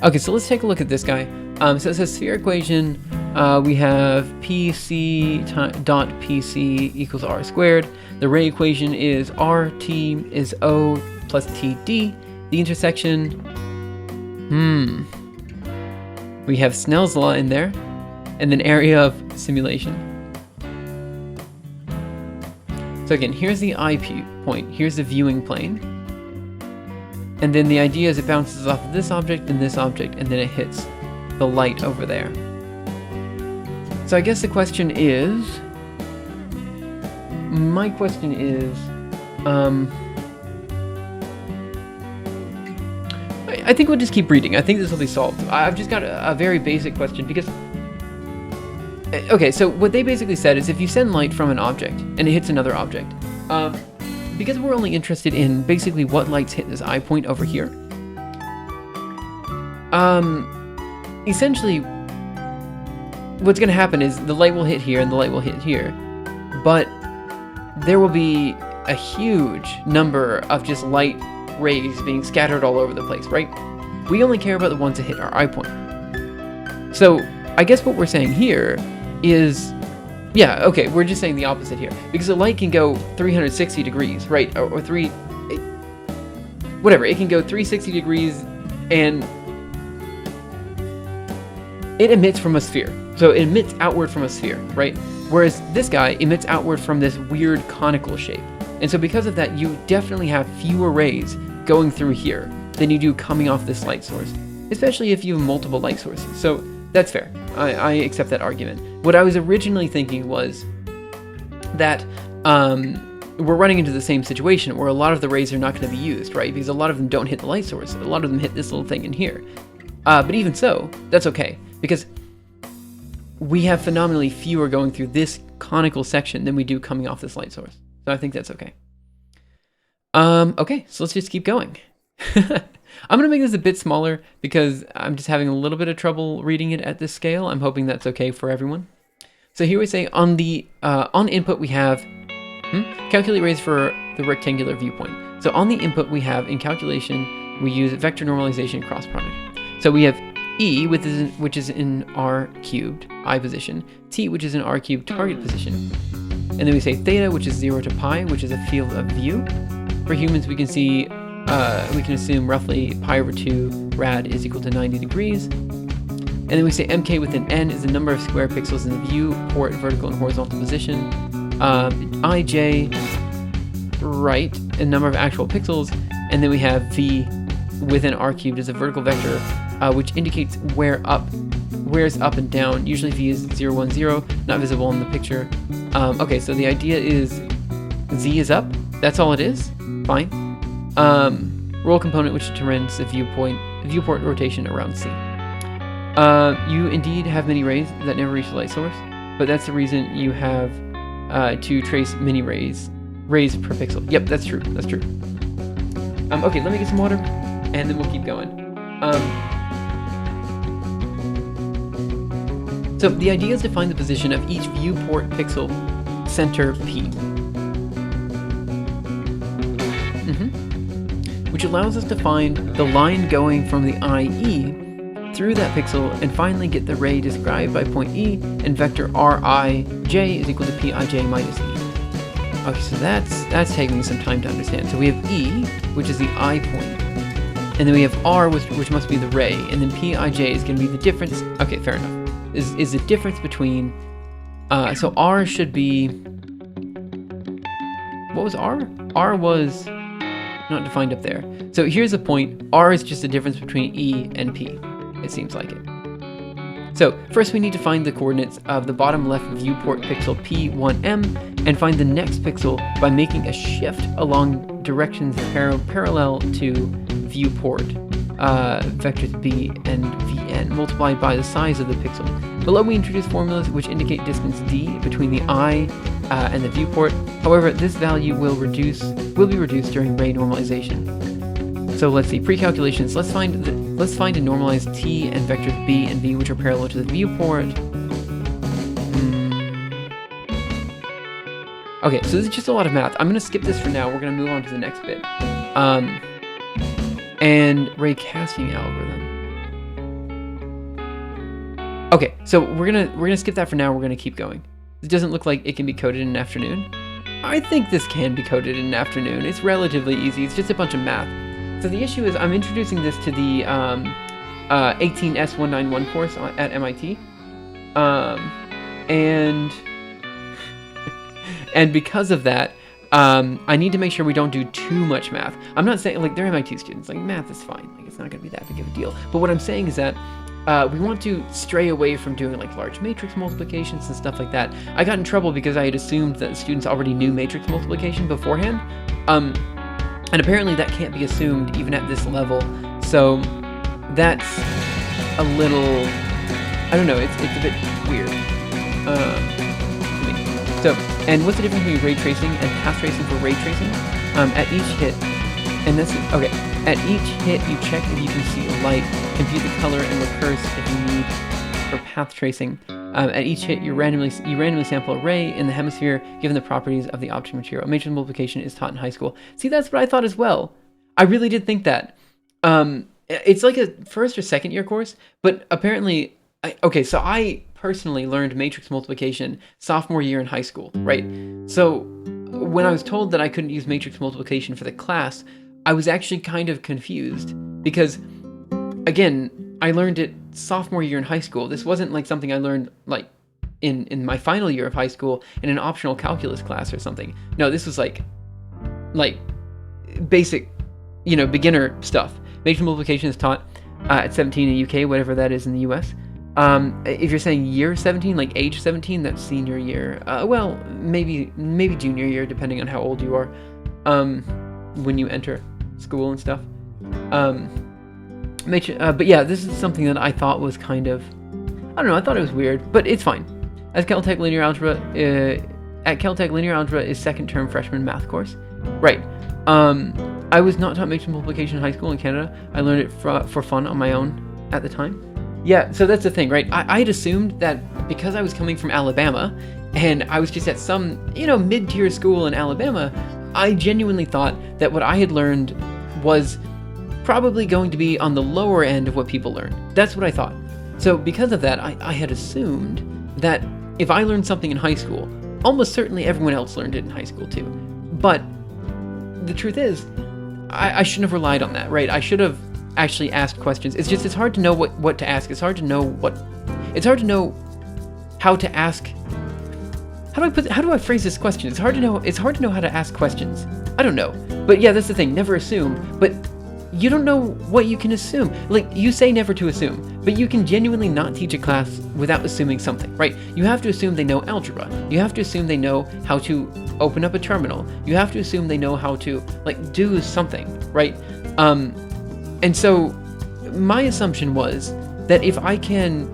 Okay, so let's take a look at this guy. So it says sphere equation. We have PC dot PC equals r squared. The ray equation is RT is O plus TD. The intersection, we have Snell's law in there, and then area of simulation. So again, here's the eye point, here's the viewing plane, and then the idea is it bounces off of this object and this object, and then it hits the light over there. So I guess the question is, my question is, I think we'll just keep reading. I think this will be solved. I've just got a very basic question because, okay, so what they basically said is if you send light from an object and it hits another object, because we're only interested in basically what lights hit this eye point over here, essentially what's going to happen is the light will hit here and the light will hit here, but there will be a huge number of just light rays being scattered all over the place, right? We only care about the ones that hit our eye point. So I guess what we're saying here is, yeah, okay, we're just saying the opposite here, because the light can go 360 degrees, right? Or whatever, it can go 360 degrees and it emits from a sphere. So it emits outward from a sphere, right? Whereas this guy emits outward from this weird conical shape. And so because of that, you definitely have fewer rays going through here than you do coming off this light source, especially if you have multiple light sources. So that's fair. I accept that argument. What I was originally thinking was that we're running into the same situation where a lot of the rays are not going to be used, right? Because a lot of them don't hit the light source. A lot of them hit this little thing in here. But even so, that's okay, because we have phenomenally fewer going through this conical section than we do coming off this light source. So I think that's okay. Okay, so let's just keep going. I'm going to make this a bit smaller because I'm just having a little bit of trouble reading it at this scale. I'm hoping that's okay for everyone. So here we say on the on input we have calculate rays for the rectangular viewpoint. So on the input we have in calculation we use vector normalization cross product. So we have E, which is in R cubed, I position, T, which is in R cubed, target position. And then we say theta, which is 0 to pi, which is a field of view. For humans, we can see, we can assume roughly pi over 2 rad is equal to 90 degrees. And then we say mk within n is the number of square pixels in the viewport, vertical and horizontal position. Ij, right, and number of actual pixels. And then we have v within r cubed is a vertical vector, which indicates where is up and down. Usually v is 0, 1, 0, not visible in the picture. Okay, so the idea is z is up. That's all it is. Fine. Roll component which determines the viewport rotation around C. You indeed have many rays that never reach the light source, but that's the reason you have to trace many rays per pixel. Yep, that's true. That's true. Okay, let me get some water, and then we'll keep going. So the idea is to find the position of each viewport pixel center P. Which allows us to find the line going from the IE through that pixel and finally get the ray described by point E and vector Rij is equal to Pij minus E. Okay, so that's taking some time to understand. So we have E, which is the I point, and then we have R, which must be the ray, and then Pij is going to be the difference. Okay, fair enough. Is the difference between, so R should be, what was R? R was not defined up there. So here's the point. R is just the difference between E and P. It seems like it. So first we need to find the coordinates of the bottom left viewport pixel P1M and find the next pixel by making a shift along directions parallel to viewport vectors B and Vn multiplied by the size of the pixel. Below we introduce formulas which indicate distance d between the eye and the viewport. However, this value will be reduced during ray normalization. So let's see, pre-calculations. Let's find and normalize t and vectors b and v which are parallel to the viewport. Okay, so this is just a lot of math. I'm going to skip this for now. We're going to move on to the next bit. And ray casting algorithm. Okay, so we're gonna skip that for now. We're gonna keep going. It doesn't look like it can be coded in an afternoon. I think this can be coded in an afternoon. It's relatively easy. It's just a bunch of math. So the issue is I'm introducing this to the 18S191 course at MIT, and because of that, I need to make sure we don't do too much math. I'm not saying, like, they're MIT students, like, math is fine, like, it's not going to be that big of a deal. But what I'm saying is that we want to stray away from doing, like, large matrix multiplications and stuff like that. I got in trouble because I had assumed that students already knew matrix multiplication beforehand, and apparently that can't be assumed even at this level. So that's a little, I don't know, it's a bit weird. So, and what's the difference between ray tracing and path tracing for ray tracing? At each hit, and this is, okay, at each hit you check if you can see a light, compute the color, and recurse if you need for path tracing. At each hit, you randomly sample a ray in the hemisphere given the properties of the object material. Matrix multiplication is taught in high school. See, that's what I thought as well. I really did think that. It's like a first or second year course, but apparently, okay, so I personally learned matrix multiplication sophomore year in high school, right? So when I was told that I couldn't use matrix multiplication for the class, I was actually kind of confused because, again, I learned it sophomore year in high school. This wasn't like something I learned like in my final year of high school in an optional calculus class or something. No, this was like basic, beginner stuff. Matrix multiplication is taught at 17 in the UK, whatever that is in the US. If you're saying year 17, like age 17, that's senior year. Well, maybe junior year, depending on how old you are, when you enter school and stuff. But yeah, this is something that I thought was kind of, I don't know, I thought it was weird, but it's fine. At Caltech Linear Algebra is second term freshman math course. Right. I was not taught matrix multiplication in high school in Canada. I learned it for fun on my own at the time. Yeah, so that's the thing, right? I had assumed that because I was coming from Alabama and I was just at some, mid-tier school in Alabama, I genuinely thought that what I had learned was probably going to be on the lower end of what people learn. That's what I thought. So because of that, I had assumed that if I learned something in high school, almost certainly everyone else learned it in high school too. But the truth is, I shouldn't have relied on that, right? I should have actually asked questions. It's hard to know what to ask. It's hard to know how to ask. How do I phrase this question? It's hard to know how to ask questions. I don't know. But yeah, that's the thing. Never assume. But you don't know what you can assume. Like, you say never to assume, but you can genuinely not teach a class without assuming something, right? You have to assume they know algebra. You have to assume they know how to open up a terminal. You have to assume they know how to, do something, right? And so my assumption was that if I can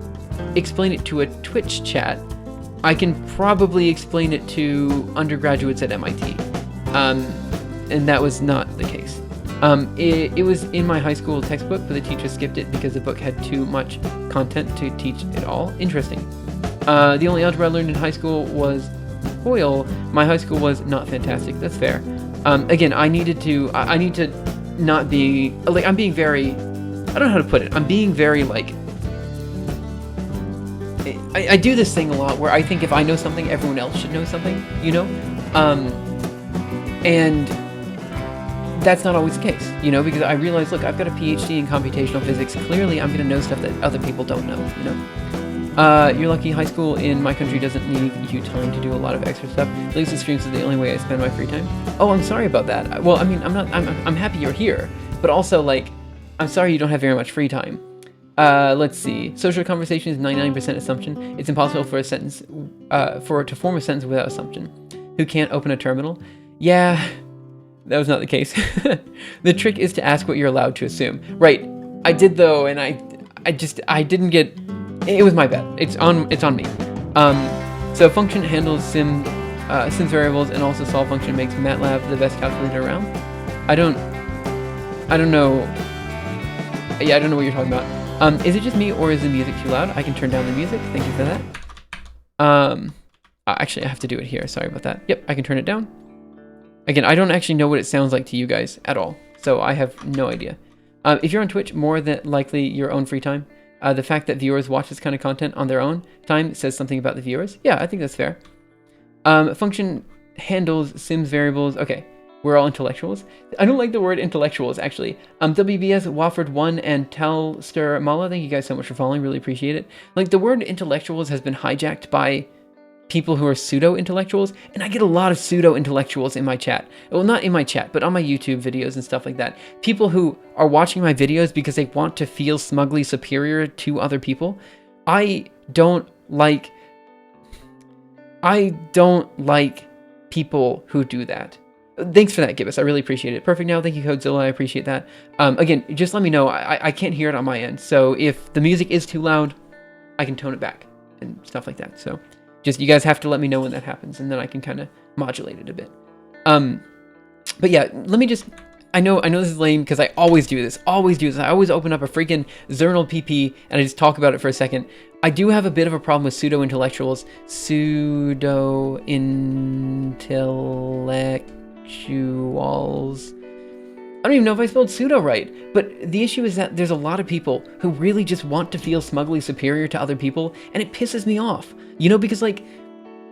explain it to a Twitch chat, I can probably explain it to undergraduates at MIT. And that was not the case. It was in my high school textbook, but the teacher skipped it because the book had too much content to teach it all. Interesting. The only algebra I learned in high school was Hoyle. My high school was not fantastic. That's fair. Again, I need to not be, I'm being very, I don't know how to put it. I'm being very, I do this thing a lot where I think if I know something, everyone else should know something, and that's not always the case, because I realize, look, I've got a PhD in computational physics. Clearly, I'm going to know stuff that other people don't know, You're lucky high school in my country doesn't need you time to do a lot of extra stuff. Lucid streams is the only way I spend my free time. Oh, I'm sorry about that. Well, I mean, I'm happy you're here, but also, I'm sorry you don't have very much free time. Let's see. Social conversation is 99% assumption. It's impossible for a sentence, to form a sentence without assumption. Who can't open a terminal? Yeah, that was not the case. The trick is to ask what you're allowed to assume. Right. I did though, and I didn't get. It was my bad. It's on me. So function handles sims variables, and also solve function makes MATLAB the best calculator around. I don't know. Yeah, I don't know what you're talking about. Is it just me, or is the music too loud? I can turn down the music. Thank you for that. Actually, I have to do it here. Sorry about that. Yep, I can turn it down. Again, I don't actually know what it sounds like to you guys at all, so I have no idea. If you're on Twitch, more than likely your own free time. The fact that viewers watch this kind of content on their own time says something about the viewers. Yeah, I think that's fair. Function handles sims variables. Okay, we're all intellectuals. I don't like the word intellectuals, actually. WBS, Wofford1, and Telster Mala, thank you guys so much for following. Really appreciate it. Like, the word intellectuals has been hijacked by people who are pseudo-intellectuals, and I get a lot of pseudo-intellectuals in my chat. Well, not in my chat, but on my YouTube videos and stuff like that. People who are watching my videos because they want to feel smugly superior to other people. I don't like people who do that. Thanks for that, Gibbous. I really appreciate it. Perfect now. Thank you, Codezilla. I appreciate that. Again, just let me know. I can't hear it on my end, so if the music is too loud, I can tone it back and stuff like that. So just, you guys have to let me know when that happens, and then I can kind of modulate it a bit. But yeah, let me just, I know this is lame because I always do this. I always open up a freaking Zernal PP and I just talk about it for a second. I do have a bit of a problem with pseudo-intellectuals. Pseudo-intellectuals. I don't even know if I spelled pseudo right, but the issue is that there's a lot of people who really just want to feel smugly superior to other people, and it pisses me off. You know, because, like,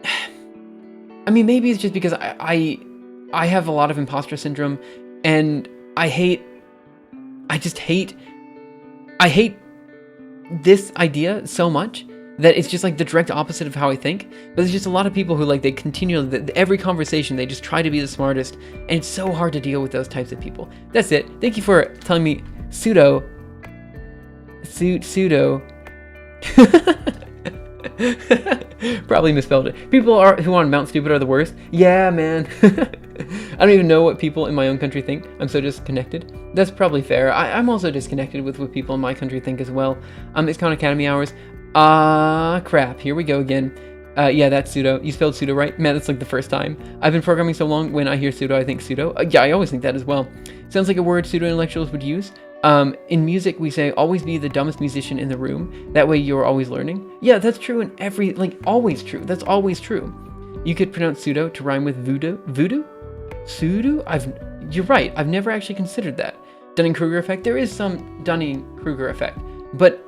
I mean, maybe it's just because I have a lot of imposter syndrome, and I hate this idea so much that it's just like the direct opposite of how I think. But there's just a lot of people who, like, they continually, every conversation, they just try to be the smartest, and it's so hard to deal with those types of people. That's it. Thank you for telling me pseudo. Probably misspelled it. People who are on Mount Stupid are the worst. Yeah, man. I don't even know what people in my own country think. I'm so disconnected. That's probably fair. I'm also disconnected with what people in my country think as well. It's Khan Academy hours. Crap. Here we go again. Yeah, that's pseudo. You spelled pseudo right? Man, that's like the first time. I've been programming so long, when I hear pseudo, I think pseudo. Yeah, I always think that as well. Sounds like a word pseudo-intellectuals would use. In music, we say, always be the dumbest musician in the room. That way you're always learning. Yeah, that's true in every, like, always true. That's always true. You could pronounce pseudo to rhyme with voodoo. Voodoo? Pseudo? You're right. I've never actually considered that. Dunning-Kruger effect. There is some Dunning-Kruger effect. But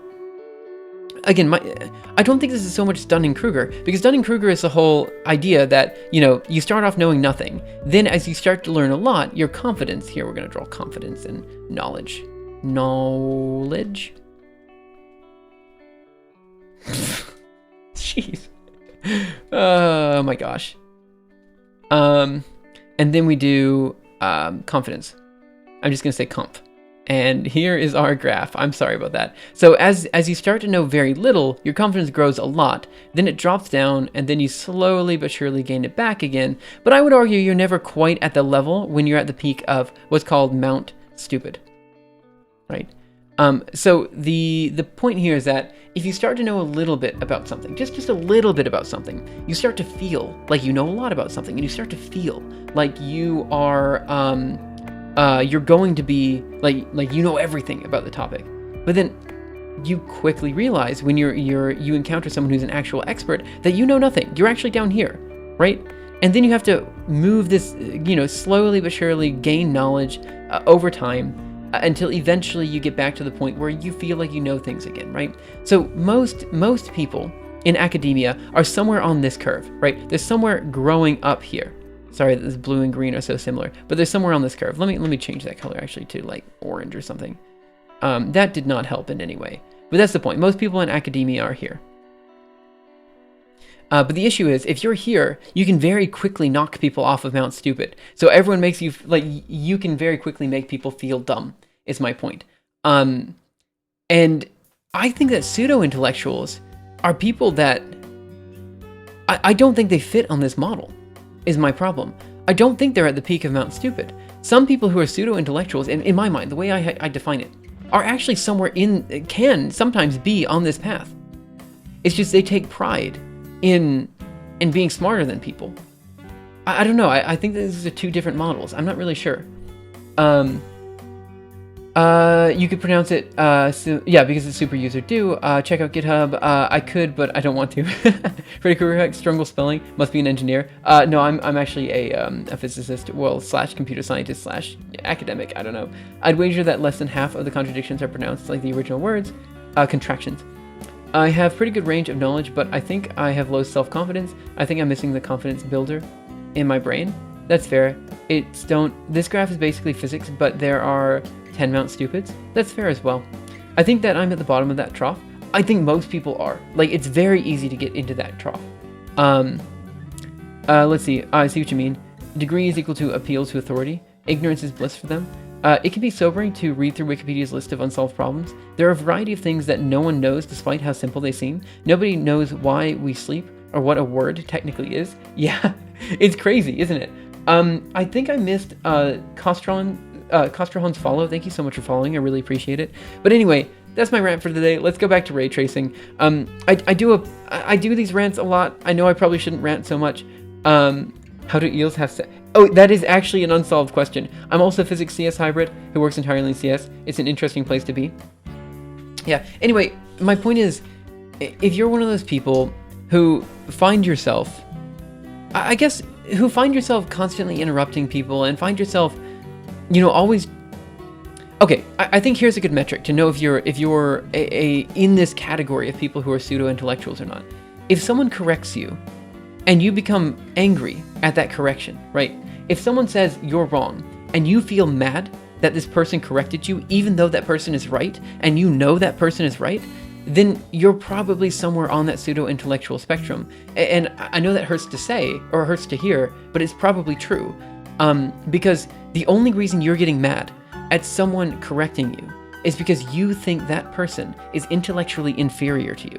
again, I don't think this is so much Dunning-Kruger, because Dunning-Kruger is the whole idea that, you know, you start off knowing nothing. Then as you start to learn a lot, your confidence, here we're going to draw confidence and knowledge. Knowledge? Jeez. Oh my gosh. And then we do confidence. I'm just going to say conf. And here is our graph. I'm sorry about that. So as you start to know very little, your confidence grows a lot. Then it drops down, and then you slowly but surely gain it back again. But I would argue you're never quite at the level when you're at the peak of what's called Mount Stupid. Right? So the point here is that if you start to know a little bit about something, just a little bit about something, you start to feel like you know a lot about something, and you start to feel like you are you're going to be like you know everything about the topic. But then you quickly realize when you encounter someone who's an actual expert that you know nothing. You're actually down here, right? And then you have to move this, you know, slowly but surely gain knowledge over time until eventually you get back to the point where you feel like you know things again, right? So most people in academia are somewhere on this curve, right? They're somewhere growing up here. Sorry that this blue and green are so similar, but they're somewhere on this curve. Let me change that color actually to like orange or something. That did not help in any way, but that's the point. Most people in academia are here. But the issue is, if you're here, you can very quickly knock people off of Mount Stupid. So everyone makes you, like, you can very quickly make people feel dumb, is my point. And I think that pseudo-intellectuals are people that, I don't think they fit on this model, is my problem. I don't think they're at the peak of Mount Stupid. Some people who are pseudo-intellectuals, in my mind, the way I define it, are actually somewhere can sometimes be on this path. It's just they take pride in being smarter than people. I don't know. I think these are two different models. I'm not really sure. You could pronounce it, yeah, because it's super user do. Check out GitHub. I could, but I don't want to. Freddy Krueger, Strungle spelling, must be an engineer. No, I'm actually a physicist, well, / computer scientist / academic, I don't know. I'd wager that less than half of the contradictions are pronounced like the original words. contractions. I have pretty good range of knowledge, but I think I have low self-confidence. I think I'm missing the confidence builder in my brain. That's fair. This graph is basically physics, but there are 10 Mount Stupids. That's fair as well. I think that I'm at the bottom of that trough. I think most people are. Like, it's very easy to get into that trough. Let's see. I see what you mean. Degree is equal to appeal to authority. Ignorance is bliss for them. It can be sobering to read through Wikipedia's list of unsolved problems. There are a variety of things that no one knows despite how simple they seem. Nobody knows why we sleep or what a word technically is. Yeah, it's crazy, isn't it? I think I missed Costrahan's follow. Thank you so much for following. I really appreciate it. But anyway, that's my rant for today. Let's go back to ray tracing. I do these rants a lot. I know I probably shouldn't rant so much. How do eels have sex? Oh, that is actually an unsolved question. I'm also a physics CS hybrid who works entirely in CS. It's an interesting place to be. Yeah, anyway, my point is, if you're one of those people who find yourself, I guess, who find yourself constantly interrupting people and find yourself, always... Okay, I think here's a good metric to know if you're in this category of people who are pseudo-intellectuals or not. If someone corrects you, and you become angry at that correction, right? If someone says you're wrong, and you feel mad that this person corrected you, even though that person is right, and you know that person is right, then you're probably somewhere on that pseudo-intellectual spectrum. And I know that hurts to say, or hurts to hear, but it's probably true. Because the only reason you're getting mad at someone correcting you is because you think that person is intellectually inferior to you.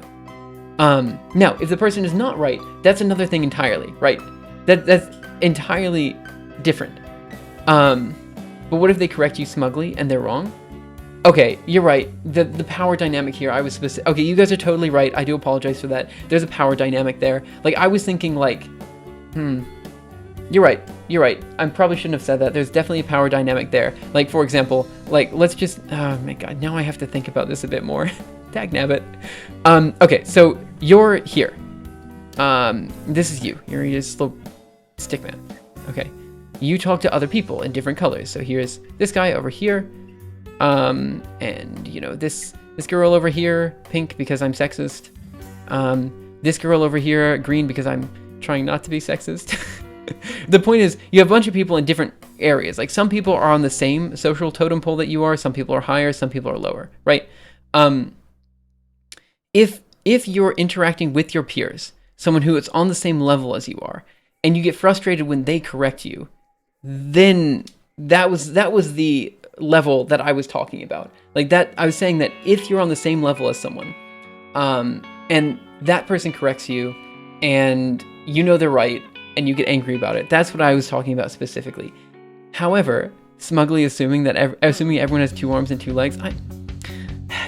Now, if the person is not right, that's another thing entirely, right? That's entirely different. But what if they correct you smugly and they're wrong? Okay, you're right. The power dynamic here, I was specific. Okay, you guys are totally right. I do apologize for that. There's a power dynamic there. Like, I was thinking like, You're right. I probably shouldn't have said that. There's definitely a power dynamic there. Like, for example, like, let's just, oh my god, now I have to think about this a bit more. Dagnabbit. Okay, so you're here. This is you. You're just a little stick man. Okay. You talk to other people in different colors. So here's this guy over here. And, this girl over here, pink because I'm sexist. This girl over here, green because I'm trying not to be sexist. The point is, you have a bunch of people in different areas. Like, some people are on the same social totem pole that you are. Some people are higher. Some people are lower, right? If you're interacting with your peers, someone who is on the same level as you are, and you get frustrated when they correct you, then that was the level that I was talking about. Like that, I was saying that if you're on the same level as someone, and that person corrects you, and you know they're right, and you get angry about it, that's what I was talking about specifically. However, smugly assuming everyone has 2 arms and 2 legs,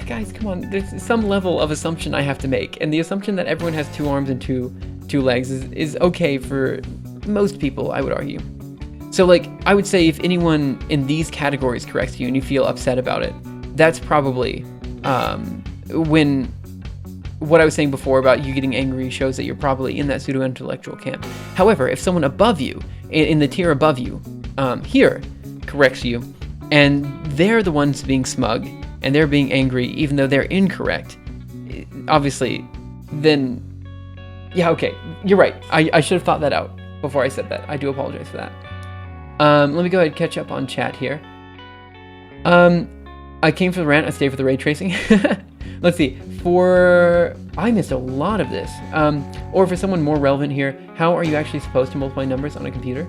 guys, come on, there's some level of assumption I have to make, and the assumption that everyone has 2 arms and two legs is okay for most people, I would argue. So, like, I would say if anyone in these categories corrects you and you feel upset about it, that's probably when what I was saying before about you getting angry shows that you're probably in that pseudo-intellectual camp. However, if someone above you, in the tier above you, here, corrects you, and they're the ones being smug, and they're being angry even though they're incorrect, obviously, then, yeah, okay, you're right. I should have thought that out before I said that. I do apologize for that. Let me go ahead and catch up on chat here. I came for the rant, I stayed for the ray tracing. Let's see, I missed a lot of this. Or for someone more relevant here, how are you actually supposed to multiply numbers on a computer?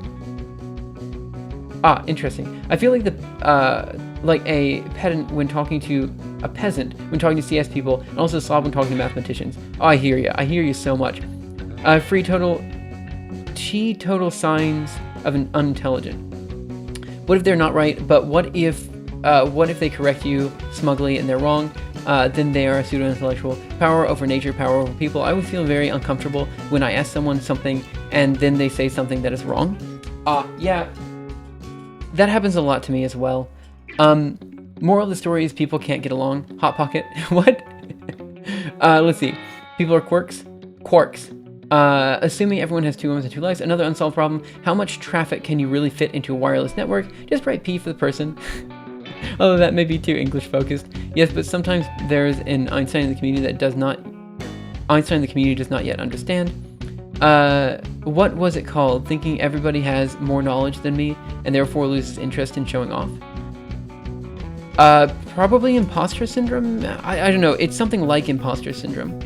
Ah, interesting. I feel like like a pedant when talking to a peasant when talking to CS people, and also a slob when talking to mathematicians. Oh, I hear you. I hear you so much. Total signs of an unintelligent. What if they're not right? But what if they correct you smugly and they're wrong? Then they are a pseudo-intellectual. Power over nature, power over people. I would feel very uncomfortable when I ask someone something and then they say something that is wrong. Yeah, that happens a lot to me as well. Moral of the story is people can't get along. Hot Pocket. What? Let's see. People are quarks. Assuming everyone has 2 arms and 2 legs, another unsolved problem. How much traffic can you really fit into a wireless network? Just write P for the person. Although that may be too English focused. Yes, but sometimes there's an Einstein in the community that does not yet understand. What was it called? Thinking everybody has more knowledge than me and therefore loses interest in showing off. Probably imposter syndrome? I don't know. It's something like imposter syndrome.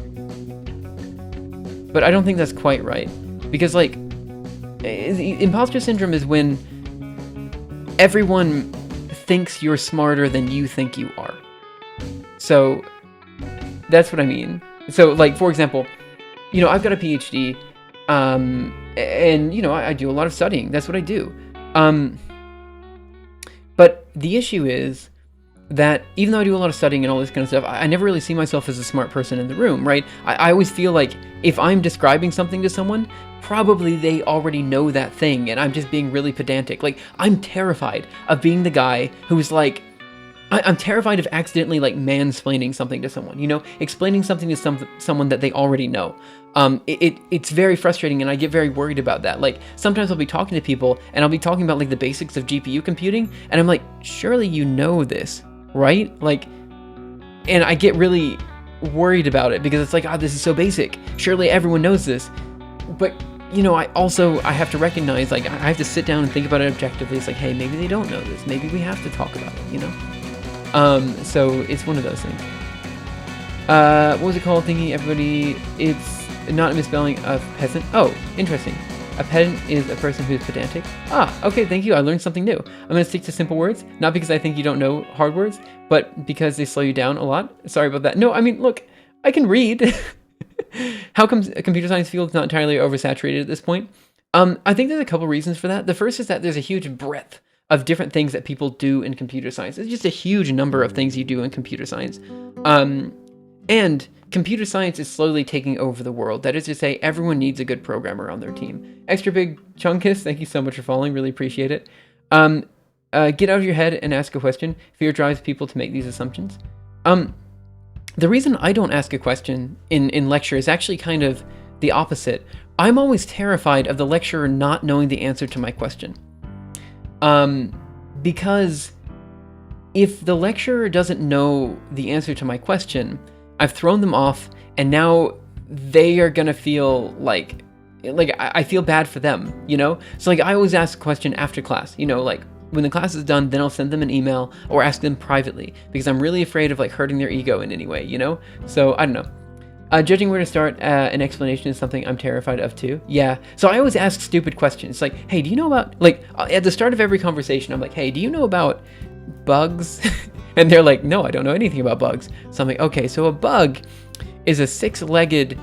But I don't think that's quite right. Because, like, imposter syndrome is when everyone thinks you're smarter than you think you are. So, that's what I mean. So, like, for example, you know, I've got a PhD, and, you know, I do a lot of studying. That's what I do. But the issue is that even though I do a lot of studying and all this kind of stuff, I never really see myself as a smart person in the room, right? I always feel like if I'm describing something to someone, probably they already know that thing, and I'm just being really pedantic. Like, I'm terrified of being the guy who's like, I'm terrified of accidentally, like, mansplaining something to someone, you know? Explaining something to someone that they already know. It's very frustrating, and I get very worried about that. Like, sometimes I'll be talking to people, and I'll be talking about, like, the basics of GPU computing, and I'm like, surely you know this, right? Like, and I get really worried about it, because it's like, this is so basic. Surely everyone knows this. But, you know, I have to recognize, like, I have to sit down and think about it objectively. It's like, hey, maybe they don't know this. Maybe we have to talk about it, you know? So it's one of those things. What was it called? Thinking everybody, it's not a misspelling of peasant. Oh, interesting. A pedant is a person who's pedantic. Okay, thank you. I learned something new. I'm going to stick to simple words, not because I think you don't know hard words, but because they slow you down a lot. Sorry about that. No, I mean, look, I can read. How come a computer science field is not entirely oversaturated at this point? I think there's a couple reasons for that. The first is that there's a huge breadth of different things that people do in computer science. It's just a huge number of things you do in computer science. And computer science is slowly taking over the world. That is to say, everyone needs a good programmer on their team. Extra big chunkus, thank you so much for following, really appreciate it. Get out of your head and ask a question. Fear drives people to make these assumptions. The reason I don't ask a question in lecture is actually kind of the opposite. I'm always terrified of the lecturer not knowing the answer to my question. Because if the lecturer doesn't know the answer to my question, I've thrown them off, and now they are gonna feel like I feel bad for them, you know? So, like, I always ask a question after class, you know, like, when the class is done, then I'll send them an email or ask them privately, because I'm really afraid of, like, hurting their ego in any way, you know? So, I don't know. Judging where to start an explanation is something I'm terrified of too. Yeah. So I always ask stupid questions. Like, hey, do you know about, like, at the start of every conversation, I'm like, hey, do you know about bugs? And they're like, no, I don't know anything about bugs. So I'm like, okay, so a bug is a 6-legged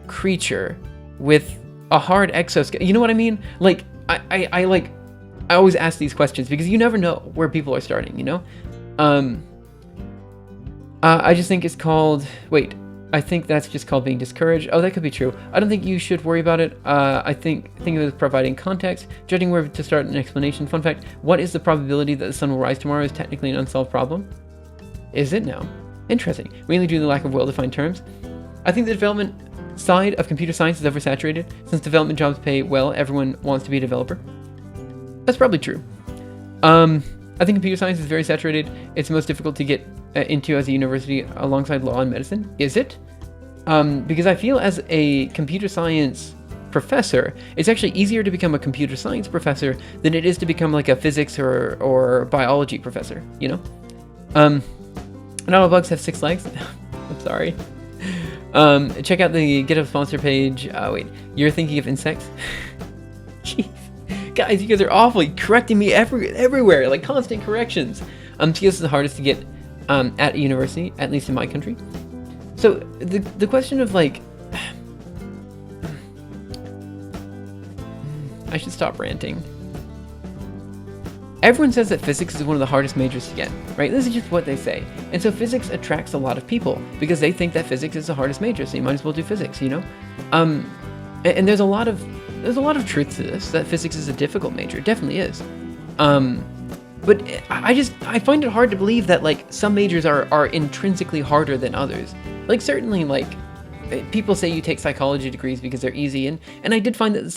creature with a hard exoskeleton. You know what I mean? Like, I always ask these questions because you never know where people are starting, you know? I just think it's called, I think that's just called being discouraged. Oh, that could be true. I don't think you should worry about it. I think of it as providing context, judging where to start an explanation. Fun fact, what is the probability that the sun will rise tomorrow is technically an unsolved problem? Is it now? Interesting. Mainly due to the lack of well-defined terms. I think the development side of computer science is oversaturated. Since development jobs pay well, everyone wants to be a developer. That's probably true. I think computer science is very saturated. It's the most difficult to get into as a university alongside law and medicine. Is it? Because I feel as a computer science professor, it's actually easier to become a computer science professor than it is to become like a physics or biology professor, you know? Not all bugs have 6 legs. I'm sorry. Check out the GitHub sponsor page. You're thinking of insects? Jeez. Guys, you guys are awfully correcting me everywhere, like constant corrections. TS is the hardest to get at a university, at least in my country. So the question of, like, I should stop ranting. Everyone says that physics is one of the hardest majors to get, right? This is just what they say. And so physics attracts a lot of people because they think that physics is the hardest major, so you might as well do physics, you know? And there's a lot of truth to this, that physics is a difficult major. It definitely is. But I find it hard to believe that, like, some majors are intrinsically harder than others. Like, certainly, like, people say you take psychology degrees because they're easy, and I did find that the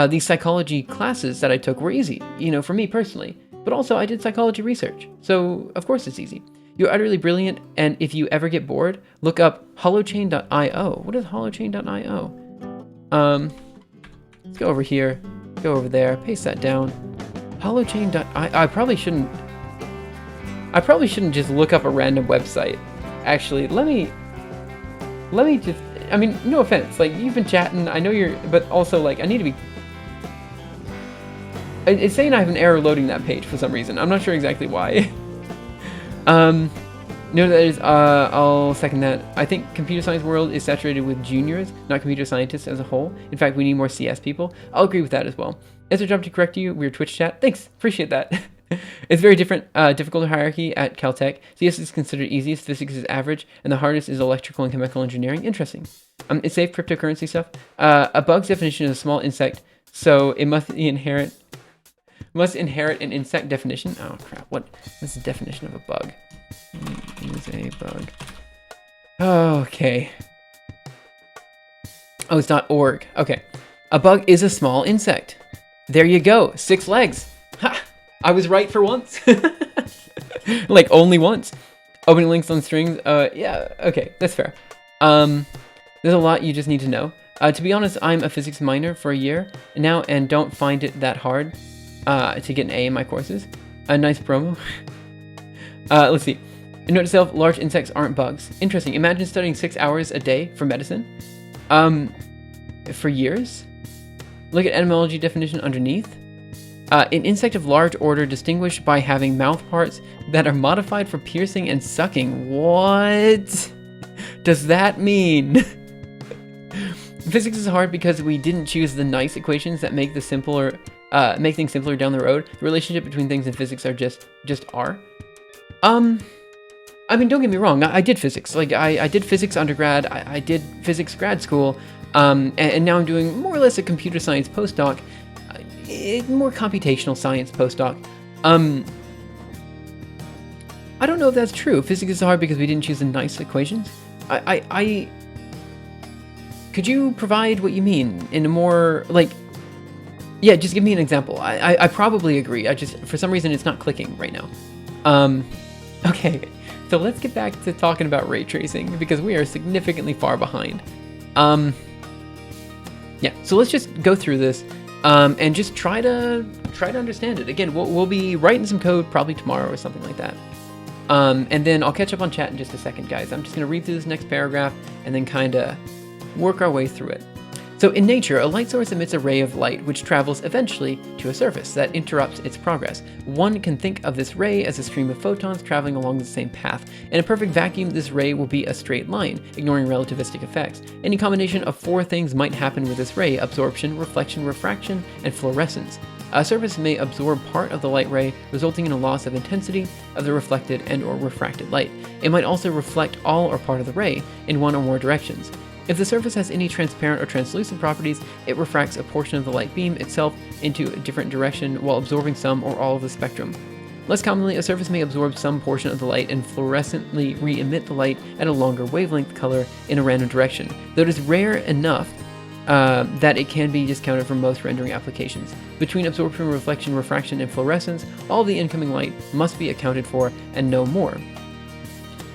these psychology classes that I took were easy, you know, for me personally. but also I did psychology research, so of course it's easy. You're utterly brilliant, and if you ever get bored, look up holochain.io. What is holochain.io? Let's go over here, go over there, paste that down. Holochain.io. I probably shouldn't just look up a random website. Actually, let me just, I mean, no offense, like, you've been chatting, I know you're, but also, like, I need to be, it's saying I have an error loading that page for some reason. I'm not sure exactly why. No, that is, I'll second that. I think computer science world is saturated with juniors, not computer scientists as a whole. In fact, we need more CS people. I'll agree with that as well. As a job to correct you, we're Twitch chat. Thanks, appreciate that. It's very different, difficult hierarchy at Caltech. CS is considered easiest, physics is average, and the hardest is electrical and chemical engineering. Interesting. It's safe cryptocurrency stuff. A bug's definition is a small insect, so it must inherit an insect definition. Oh crap! What's the definition of a bug? Is a bug. Okay. Oh, it's .org. Okay. A bug is a small insect. There you go. 6 legs. Ha! I was right for once. Like, only once. Opening links on strings. Yeah, okay, that's fair. There's a lot you just need to know. To be honest, I'm a physics minor for a year now and don't find it that hard to get an A in my courses. A nice promo. Let's see. Note to self, large insects aren't bugs. Interesting. Imagine studying 6 hours a day for medicine. For years? Look at etymology definition underneath. An insect of large order distinguished by having mouth parts that are modified for piercing and sucking. What does that mean? Physics is hard because we didn't choose the nice equations that make things simpler down the road. The relationship between things in physics are just are. I mean, don't get me wrong. I did physics. Like, I did physics undergrad. I did physics grad school. And now I'm doing more or less a computer science postdoc. More computational science postdoc. I don't know if that's true. Physics is hard because we didn't choose the nice equations. Could you provide what you mean in a more, like, yeah, just give me an example. I probably agree. For some reason, it's not clicking right now. Okay, so let's get back to talking about ray tracing because we are significantly far behind. Yeah, so let's just go through this and just try to understand it. Again, we'll be writing some code probably tomorrow or something like that. And then I'll catch up on chat in just a second, guys. I'm just going to read through this next paragraph and then kind of work our way through it. So in nature, a light source emits a ray of light which travels eventually to a surface that interrupts its progress. One can think of this ray as a stream of photons traveling along the same path. In a perfect vacuum, this ray will be a straight line, ignoring relativistic effects. Any combination of 4 things might happen with this ray: absorption, reflection, refraction, and fluorescence. A surface may absorb part of the light ray, resulting in a loss of intensity of the reflected and/or refracted light. It might also reflect all or part of the ray in one or more directions. If the surface has any transparent or translucent properties, it refracts a portion of the light beam itself into a different direction while absorbing some or all of the spectrum. Less commonly, a surface may absorb some portion of the light and fluorescently re-emit the light at a longer wavelength color in a random direction, though it is rare enough that it can be discounted from most rendering applications. Between absorption, reflection, refraction, and fluorescence, all the incoming light must be accounted for and no more.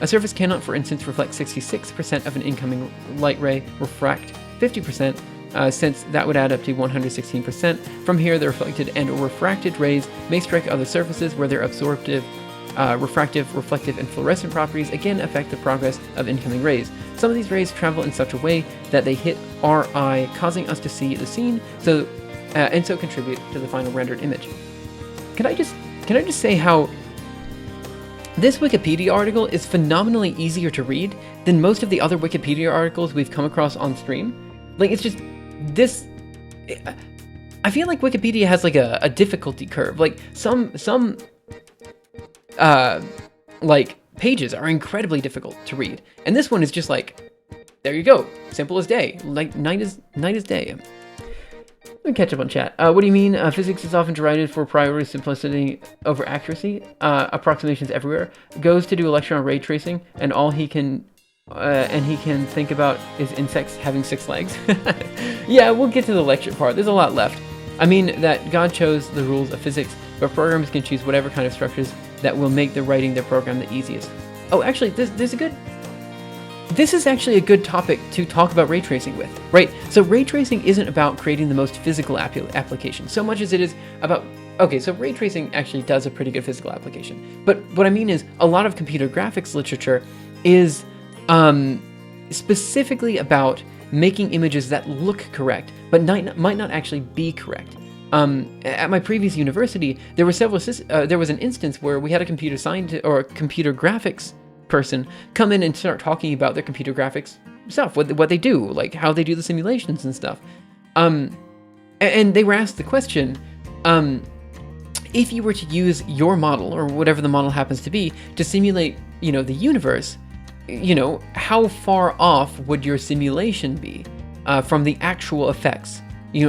A surface cannot, for instance, reflect 66% of an incoming light ray, refract 50%, since that would add up to 116%. From here, the reflected and/or refracted rays may strike other surfaces where their absorptive, refractive, reflective, and fluorescent properties again affect the progress of incoming rays. Some of these rays travel in such a way that they hit our eye, causing us to see the scene, and so contribute to the final rendered image. Can I just say how this Wikipedia article is phenomenally easier to read than most of the other Wikipedia articles we've come across on stream? Like, it's just this. I feel like Wikipedia has like a difficulty curve. Like some like pages are incredibly difficult to read, and this one is just like, there you go, simple as day, like night is day. Let me catch up on chat. What do you mean? Physics is often derided for priority simplicity over accuracy. Approximations everywhere. Goes to do a lecture on ray tracing, and all he can think about is insects having 6 legs. Yeah, we'll get to the lecture part. There's a lot left. I mean that God chose the rules of physics but programs can choose whatever kind of structures that will make the writing their program the easiest. Oh, actually, this is actually a good topic to talk about ray tracing with, right? So ray tracing isn't about creating the most physical application so much as it is about, okay, so ray tracing actually does a pretty good physical application. But what I mean is a lot of computer graphics literature is specifically about making images that look correct, but might not actually be correct. At my previous university, there was an instance where we had a computer scientist or a computer graphics person come in and start talking about their computer graphics stuff, what they do, like how they do the simulations and stuff. And they were asked the question, if you were to use your model or whatever the model happens to be to simulate, the universe, how far off would your simulation be from the actual effects,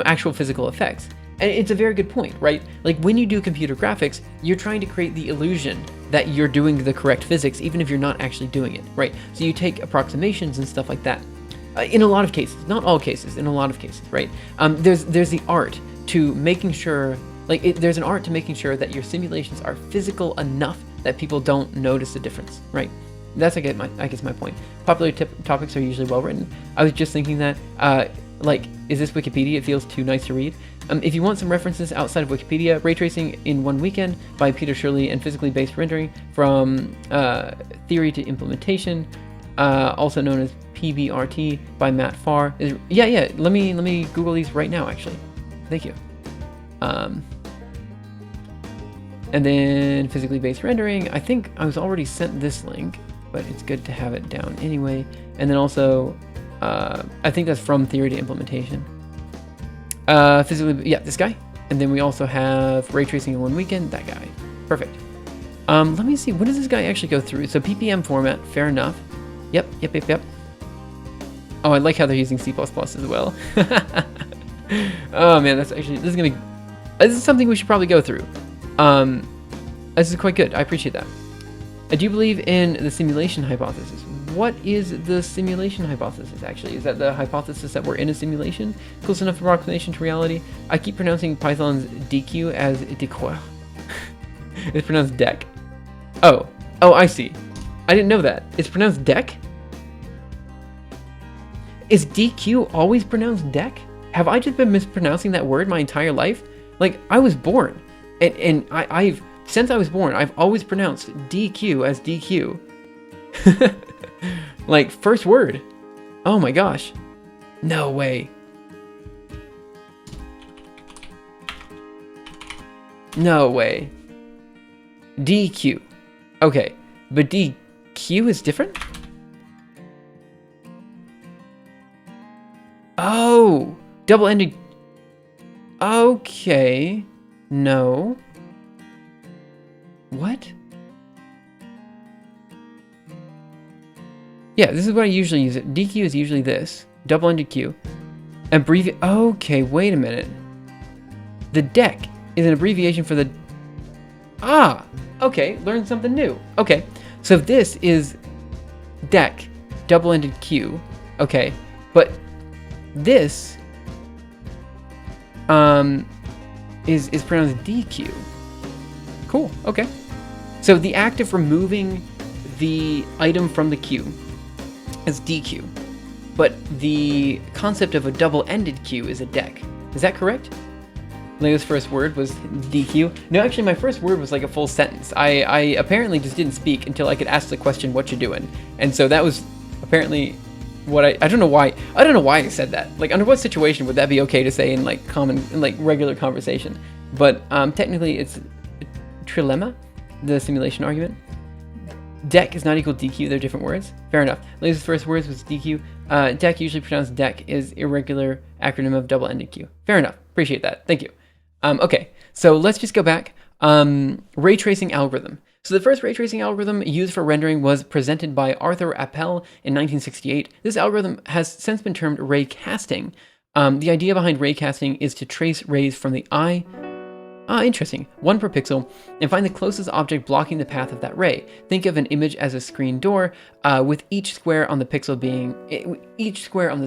actual physical effects? And it's a very good point, right? Like when you do computer graphics, you're trying to create the illusion that you're doing the correct physics, even if you're not actually doing it, right? So you take approximations and stuff like that. In a lot of cases, not all cases, in a lot of cases, right? There's the art to making sure, there's an art to making sure that your simulations are physical enough that people don't notice the difference, right? That's, I guess my point. Popular topics are usually well written. I was just thinking that, is this Wikipedia? It feels too nice to read. If you want some references outside of Wikipedia, Ray Tracing in One Weekend by Peter Shirley and Physically Based Rendering from Theory to Implementation, also known as PBRT by Matt Farr. Yeah. Let me Google these right now, actually. Thank you. And then Physically Based Rendering. I think I was already sent this link, but it's good to have it down anyway. And then also, I think that's from Theory to Implementation. This guy. And then we also have Ray Tracing in One Weekend, that guy. Perfect. Let me see, what does this guy actually go through? So PPM format, fair enough. Yep. Oh, I like how they're using C++ as well. Oh man, this is something we should probably go through. This is quite good, I appreciate that. I do believe in the simulation hypothesis. What is the simulation hypothesis, actually? Is that the hypothesis that we're in a simulation? Close enough approximation to reality? I keep pronouncing Python's DQ as dequeur. It's pronounced dec. Oh, I see. I didn't know that. It's pronounced dec? Is DQ always pronounced dec? Have I just been mispronouncing that word my entire life? Like, I was born, and since I was born, I've always pronounced DQ as DQ. Like, first word. Oh my gosh. No way. No way. DQ. Okay, but DQ is different? Oh, double-ended. Okay. No. What? Yeah, this is what I usually use it. DQ is usually this. Double-ended Q. Okay, wait a minute. The dec is an abbreviation for the... Okay, learn something new. Okay, so this is dec, double-ended Q. Okay, but this is pronounced DQ. Cool, okay. So the act of removing the item from the queue is DQ, but the concept of a double-ended queue is a dec. Is that correct? Leo's first word was DQ. No, actually, my first word was like a full sentence. I apparently just didn't speak until I could ask the question, "What you doing?" And so that was apparently what I don't know why I said that. Like, under what situation would that be okay to say in like regular conversation? But technically, it's trilemma, the simulation argument. Dec is not equal to DQ, they're different words. Fair enough. Leo's first words was DQ. Dec, usually pronounced dec, is irregular acronym of double-ended Q. Fair enough. Appreciate that. Thank you. Okay, so let's just go back. Ray tracing algorithm. So the first ray tracing algorithm used for rendering was presented by Arthur Appel in 1968. This algorithm has since been termed ray casting. The idea behind ray casting is to trace rays from the eye, interesting, one per pixel, and find the closest object blocking the path of that ray. Think of an image as a screen door, with each square on the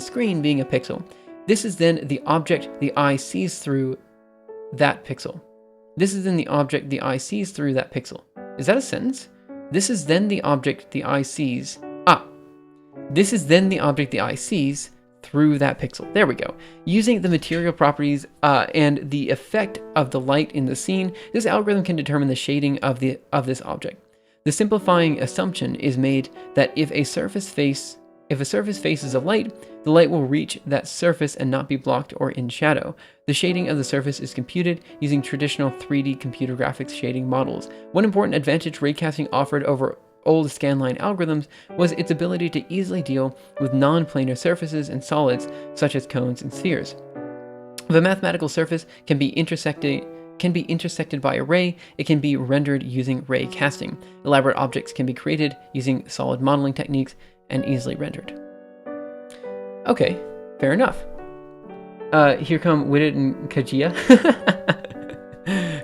screen being a pixel. This is then the object the eye sees through that pixel. This is then the object the eye sees through that pixel. Is that a sentence? This is then the object the eye sees. This is then the object the eye sees through that pixel. There we go. Using the material properties and the effect of the light in the scene, this algorithm can determine the shading of this object. The simplifying assumption is made that if a surface faces a light, the light will reach that surface and not be blocked or in shadow. The shading of the surface is computed using traditional 3D computer graphics shading models. One important advantage raycasting offered over old scanline algorithms was its ability to easily deal with non-planar surfaces and solids such as cones and spheres. If a mathematical surface can be intersected by a ray, it can be rendered using ray casting. Elaborate objects can be created using solid modeling techniques and easily rendered. Okay, fair enough. Here come Whitted and Kajia.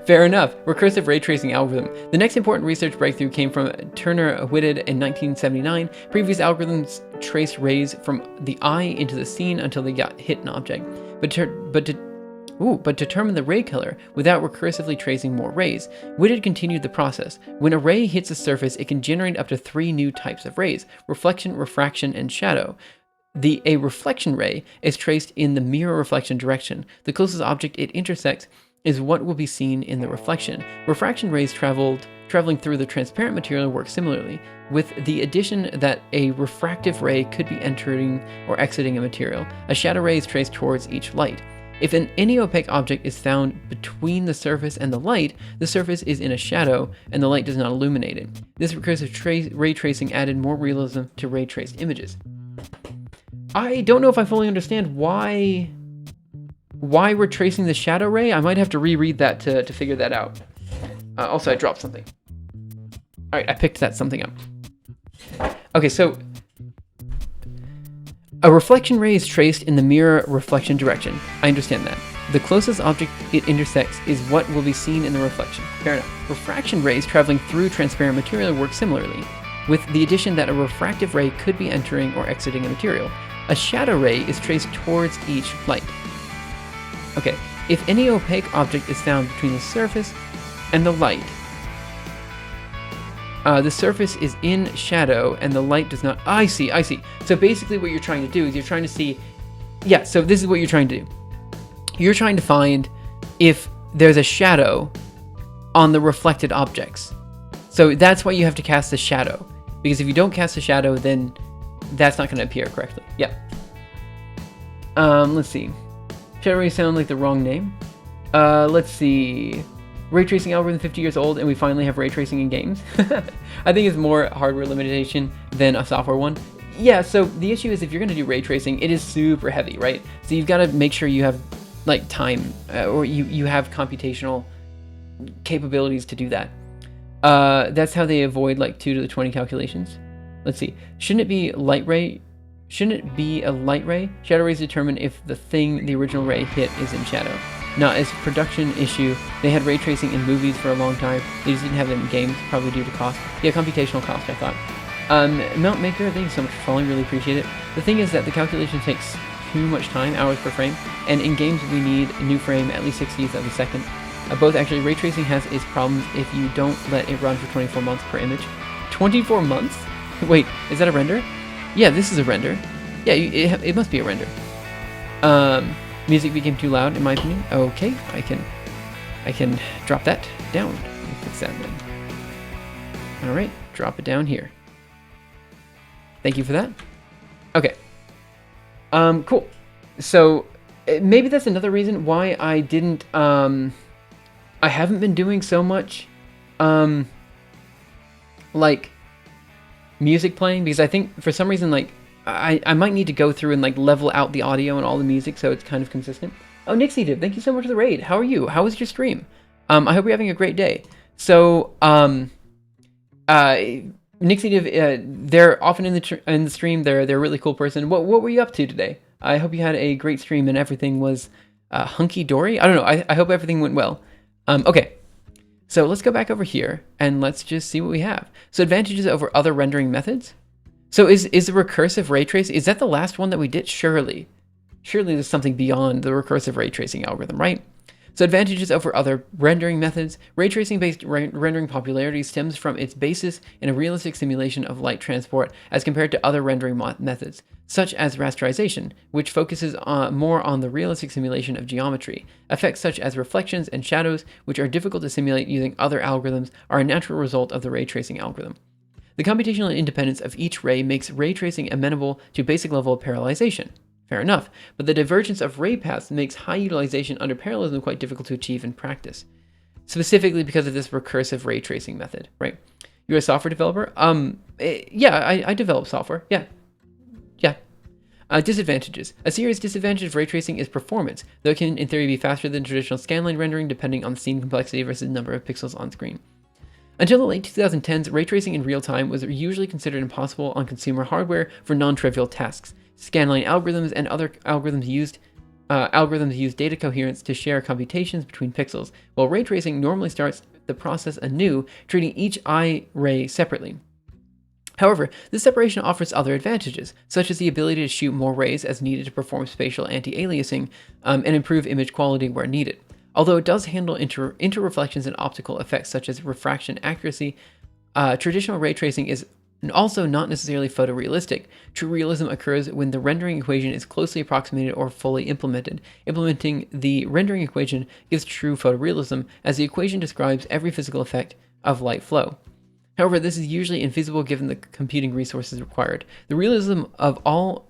Fair enough. Recursive ray tracing algorithm. The next important research breakthrough came from Turner Whitted in 1979. Previous algorithms traced rays from the eye into the scene until they hit an object, but determine the ray color without recursively tracing more rays. Whitted continued the process. When a ray hits a surface, it can generate up to 3 new types of rays: reflection, refraction, and shadow. A reflection ray is traced in the mirror reflection direction. The closest object it intersects is what will be seen in the reflection. Refraction rays traveling through the transparent material work similarly, with the addition that a refractive ray could be entering or exiting a material. A shadow ray is traced towards each light. If any opaque object is found between the surface and the light, the surface is in a shadow and the light does not illuminate it. This recursive ray tracing added more realism to ray traced images. I don't know if I fully understand why we're tracing the shadow ray. I might have to reread that to figure that out. Also, I dropped something. All right, I picked that something up. Okay, so a reflection ray is traced in the mirror reflection direction. I understand that. The closest object it intersects is what will be seen in the reflection. Fair enough. Refraction rays traveling through transparent material work similarly, with the addition that a refractive ray could be entering or exiting a material. A shadow ray is traced towards each light. Okay, if any opaque object is found between the surface and the light, the surface is in shadow and the light does not... I see. So basically what you're trying to do is you're trying to see... Yeah, so this is what you're trying to do. You're trying to find if there's a shadow on the reflected objects. So that's why you have to cast the shadow. Because if you don't cast the shadow, then that's not going to appear correctly. Yeah. Let's see. Shadow rays sound like the wrong name. Let's see. Ray tracing algorithm 50 years old, and we finally have ray tracing in games. I think it's more hardware limitation than a software one. Yeah, so the issue is if you're going to do ray tracing, it is super heavy, right? So you've got to make sure you have like time or you have computational capabilities to do that. That's how they avoid like 2 to the 20 calculations. Let's see. Shouldn't it be a light ray? Shadow rays determine if the thing the original ray hit is in shadow. Not as a production issue. They had ray tracing in movies for a long time. They just didn't have it in games, probably due to cost. Yeah, computational cost, I thought. Mount Maker, thank you so much for following, really appreciate it. The thing is that the calculation takes too much time, hours per frame, and in games we need a new frame at least 60th of a second. Both actually, ray tracing has its problems if you don't let it run for 24 months per image. 24 months? Wait, is that a render? Yeah, this is a render. Yeah, it must be a render. Music became too loud, in my opinion. Okay, I can drop that down. Fix that then. All right, drop it down here. Thank you for that. Okay. Cool. So maybe that's another reason why I didn't. I haven't been doing so much, like music playing, because I think for some reason like I might need to go through and like level out the audio and all the music so it's kind of consistent. Oh, Nixie Div, thank you so much for the raid. How are you? How was your stream? I hope you're having a great day. So, Nixie Div, they're often in the stream. They're a really cool person. What were you up to today? I hope you had a great stream and everything was hunky dory. I don't know. I hope everything went well. Okay. So let's go back over here and let's just see what we have. So advantages over other rendering methods. So is the recursive ray tracing, is that the last one that we did? Surely there's something beyond the recursive ray tracing algorithm, right? So advantages over other rendering methods. Ray tracing-based rendering popularity stems from its basis in a realistic simulation of light transport as compared to other rendering methods, such as rasterization, which focuses more on the realistic simulation of geometry. Effects such as reflections and shadows, which are difficult to simulate using other algorithms, are a natural result of the ray tracing algorithm. The computational independence of each ray makes ray tracing amenable to basic level of parallelization. Fair enough, but the divergence of ray paths makes high utilization under parallelism quite difficult to achieve in practice, specifically because of this recursive ray tracing method, right? You're a software developer? Yeah, I develop software. Yeah. Disadvantages. A serious disadvantage of ray tracing is performance, though it can in theory be faster than traditional scanline rendering depending on scene complexity versus number of pixels on screen. Until the late 2010s, ray tracing in real time was usually considered impossible on consumer hardware for non-trivial tasks. Scanline algorithms and other algorithms use data coherence to share computations between pixels, while ray tracing normally starts the process anew, treating each eye ray separately. However, this separation offers other advantages, such as the ability to shoot more rays as needed to perform spatial anti-aliasing and improve image quality where needed. Although it does handle interreflections and optical effects such as refraction accuracy, traditional ray tracing is also not necessarily photorealistic. True realism occurs when the rendering equation is closely approximated or fully implemented. Implementing the rendering equation gives true photorealism, as the equation describes every physical effect of light flow. However, this is usually infeasible given the computing resources required. The realism of all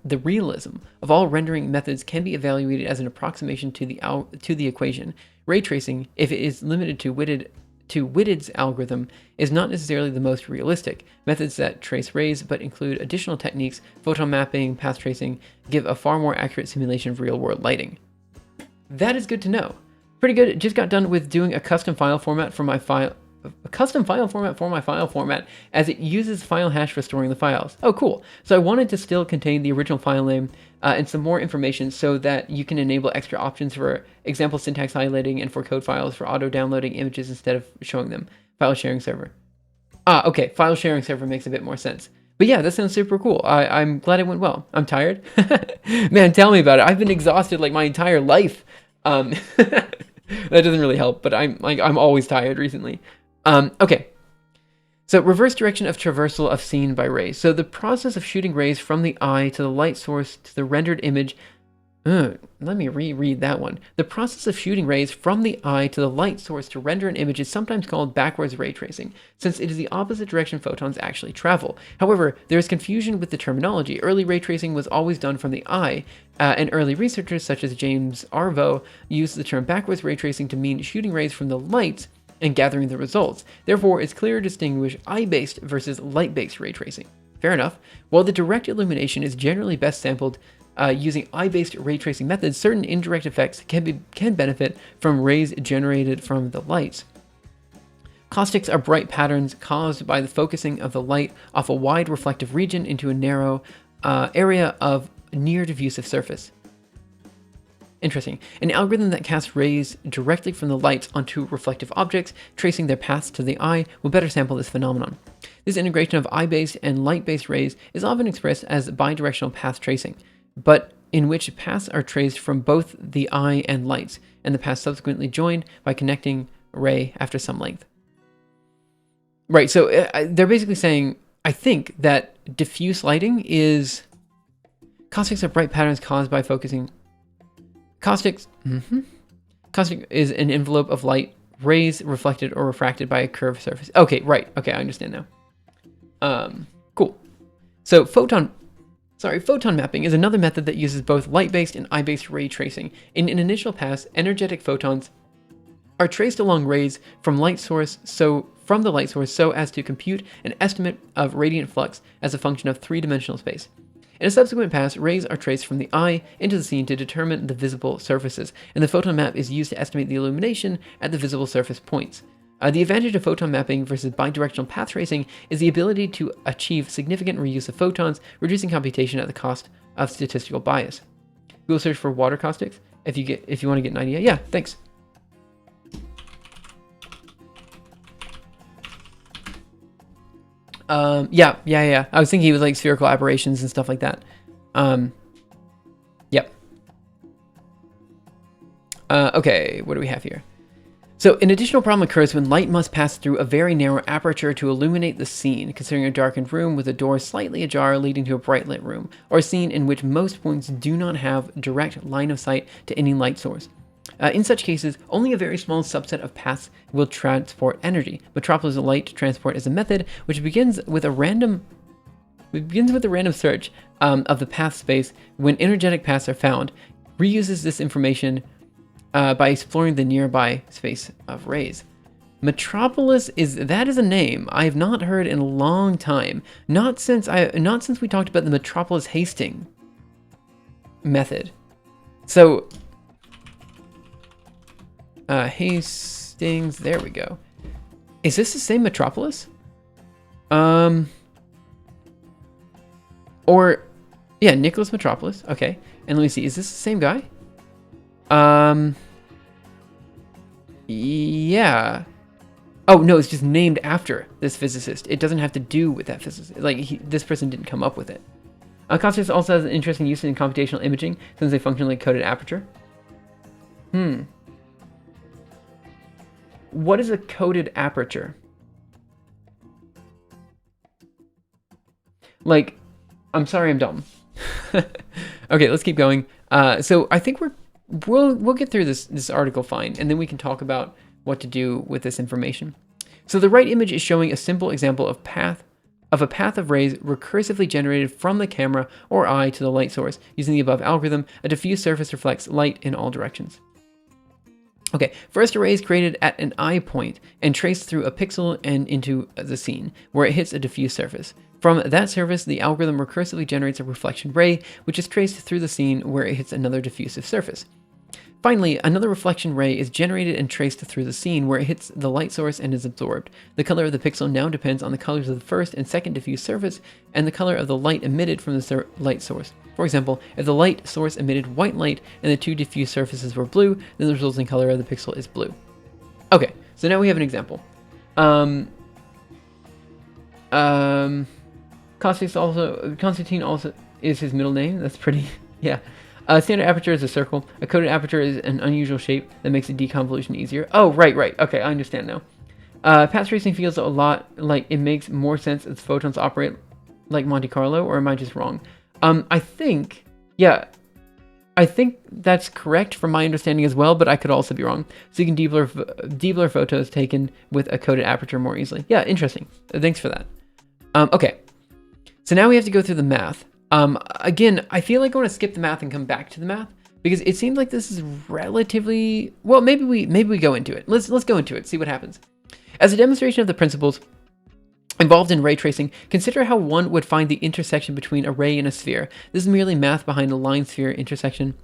rendering methods can be evaluated as an approximation to the equation. Ray tracing, if it is limited to Whitted's algorithm, is not necessarily the most realistic. Methods that trace rays but include additional techniques, photon mapping, path tracing, give a far more accurate simulation of real-world lighting. That is good to know. Pretty good. Just got done with doing a custom file format for my file format as it uses file hash for storing the files. Oh, cool. So I wanted to still contain the original file name and some more information so that you can enable extra options for example syntax highlighting and for code files for auto-downloading images instead of showing them. File sharing server. Okay. File sharing server makes a bit more sense. But yeah, that sounds super cool. I'm glad it went well. I'm tired. Man, tell me about it. I've been exhausted like my entire life. That doesn't really help, but I'm always tired recently. Okay, so reverse direction of traversal of scene by rays. So the process of shooting rays from the eye to the light source to the rendered image. Let me reread that one. The process of shooting rays from the eye to the light source to render an image is sometimes called backwards ray tracing, since it is the opposite direction photons actually travel. However, there is confusion with the terminology. Early ray tracing was always done from the eye, and early researchers such as James Arvo used the term backwards ray tracing to mean shooting rays from the light and gathering the results. Therefore, it's clear to distinguish eye-based versus light-based ray tracing. Fair enough. While the direct illumination is generally best sampled using eye-based ray tracing methods, certain indirect effects can benefit from rays generated from the lights. Caustics are bright patterns caused by the focusing of the light off a wide reflective region into a narrow area of near diffusive surface. Interesting. An algorithm that casts rays directly from the lights onto reflective objects, tracing their paths to the eye, will better sample this phenomenon. This integration of eye-based and light-based rays is often expressed as bidirectional path tracing, but in which paths are traced from both the eye and lights, and the paths subsequently joined by connecting ray after some length. Right, so they're basically saying, I think, that diffuse lighting is... Caustics are bright patterns caused by focusing... Caustics is an envelope of light, rays reflected or refracted by a curved surface. Okay, right. Okay, I understand now. Cool. So photon mapping is another method that uses both light-based and eye-based ray tracing. In an initial pass, energetic photons are traced along rays from the light source so as to compute an estimate of radiant flux as a function of three-dimensional space. In a subsequent pass, rays are traced from the eye into the scene to determine the visible surfaces, and the photon map is used to estimate the illumination at the visible surface points. The advantage of photon mapping versus bidirectional path tracing is the ability to achieve significant reuse of photons, reducing computation at the cost of statistical bias. Google search for water caustics if you want to get an idea. Yeah, thanks. Yeah. I was thinking it was like spherical aberrations and stuff like that. Yep. Okay, what do we have here? So an additional problem occurs when light must pass through a very narrow aperture to illuminate the scene, considering a darkened room with a door slightly ajar leading to a bright lit room, or a scene in which most points do not have direct line of sight to any light source. In such cases, only a very small subset of paths will transport energy. Metropolis light transport is a method which begins with a random search of the path space when energetic paths are found, reuses this information by exploring the nearby space of rays. Metropolis is a name I have not heard in a long time. Not since we talked about the Metropolis hasting method. So Hastings, there we go. Is this the same Metropolis? Or yeah, Nicholas Metropolis. Okay, and let me see. Is this the same guy? Yeah. Oh, no, it's just named after this physicist. It doesn't have to do with that physicist. Like, this person didn't come up with it. Caustics also has an interesting use in computational imaging since they functionally coded aperture. What is a coded aperture? Like, I'm sorry, I'm dumb. Okay, let's keep going. So I think we'll get through this article fine, and then we can talk about what to do with this information. So the right image is showing a simple example of a path of rays recursively generated from the camera or eye to the light source. Using the above algorithm, a diffuse surface reflects light in all directions. Okay, first a ray is created at an eye point and traced through a pixel and into the scene, where it hits a diffuse surface. From that surface, the algorithm recursively generates a reflection ray, which is traced through the scene where it hits another diffusive surface. Finally, another reflection ray is generated and traced through the scene where it hits the light source and is absorbed. The color of the pixel now depends on the colors of the first and second diffuse surface and the color of the light emitted from the light source. For example, if the light source emitted white light and the two diffuse surfaces were blue, then the resulting color of the pixel is blue. Okay, so now we have an example. Constantine also is his middle name. That's pretty, yeah. Standard aperture is a circle. A coded aperture is an unusual shape that makes the deconvolution easier. Oh, right. Okay, I understand now. Path tracing feels a lot like it makes more sense as photons operate like Monte Carlo, or am I just wrong? I think that's correct from my understanding as well, but I could also be wrong. So you can deblur photos taken with a coded aperture more easily. Yeah, interesting. Thanks for that. Okay, so now we have to go through the math. Again, I feel like I want to skip the math and come back to the math because it seems like this is relatively, well, maybe we go into it. Let's go into it, see what happens. As a demonstration of the principles involved in ray tracing, consider how one would find the intersection between a ray and a sphere. This is merely math behind a line-sphere intersection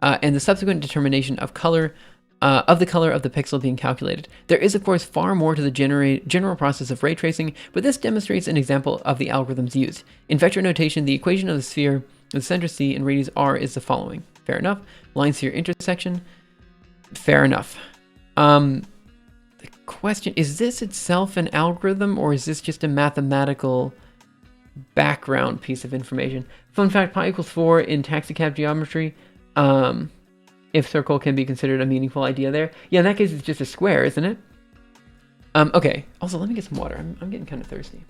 and the subsequent determination of the color of the pixel being calculated. There is, of course, far more to the general process of ray tracing, but this demonstrates an example of the algorithms used. In vector notation, the equation of the sphere with center C and radius r is the following. Fair enough. Line-sphere intersection. Fair enough. The question, is this itself an algorithm, or is this just a mathematical background piece of information? Fun fact, pi equals 4 in taxicab geometry. If circle can be considered a meaningful idea there. Yeah, in that case, it's just a square, isn't it? Okay. Also, let me get some water. I'm getting kind of thirsty.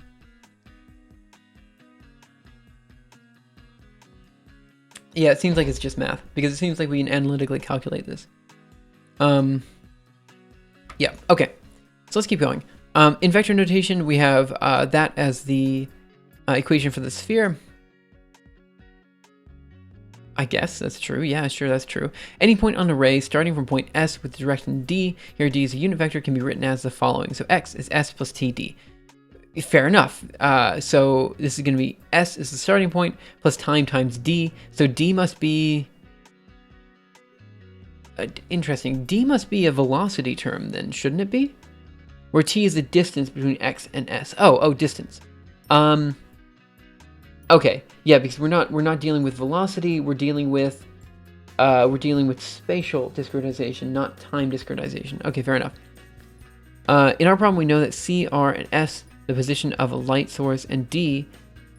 Yeah, it seems like it's just math, because it seems like we can analytically calculate this. Yeah, okay. So let's keep going. In vector notation, we have that as the equation for the sphere. I guess that's true. Yeah, sure, that's true. Any point on an array starting from point S with the direction D, here D is a unit vector, can be written as the following. So X is S plus TD. Fair enough. So this is going to be S is the starting point plus time times D. So D must be... interesting. D must be a velocity term then, shouldn't it be? Where T is the distance between X and S. Oh, distance. Okay, yeah, because we're not dealing with velocity. We're dealing with spatial discretization, not time discretization. Okay, fair enough. In our problem, we know that C, R, and S, the position of a light source, and D,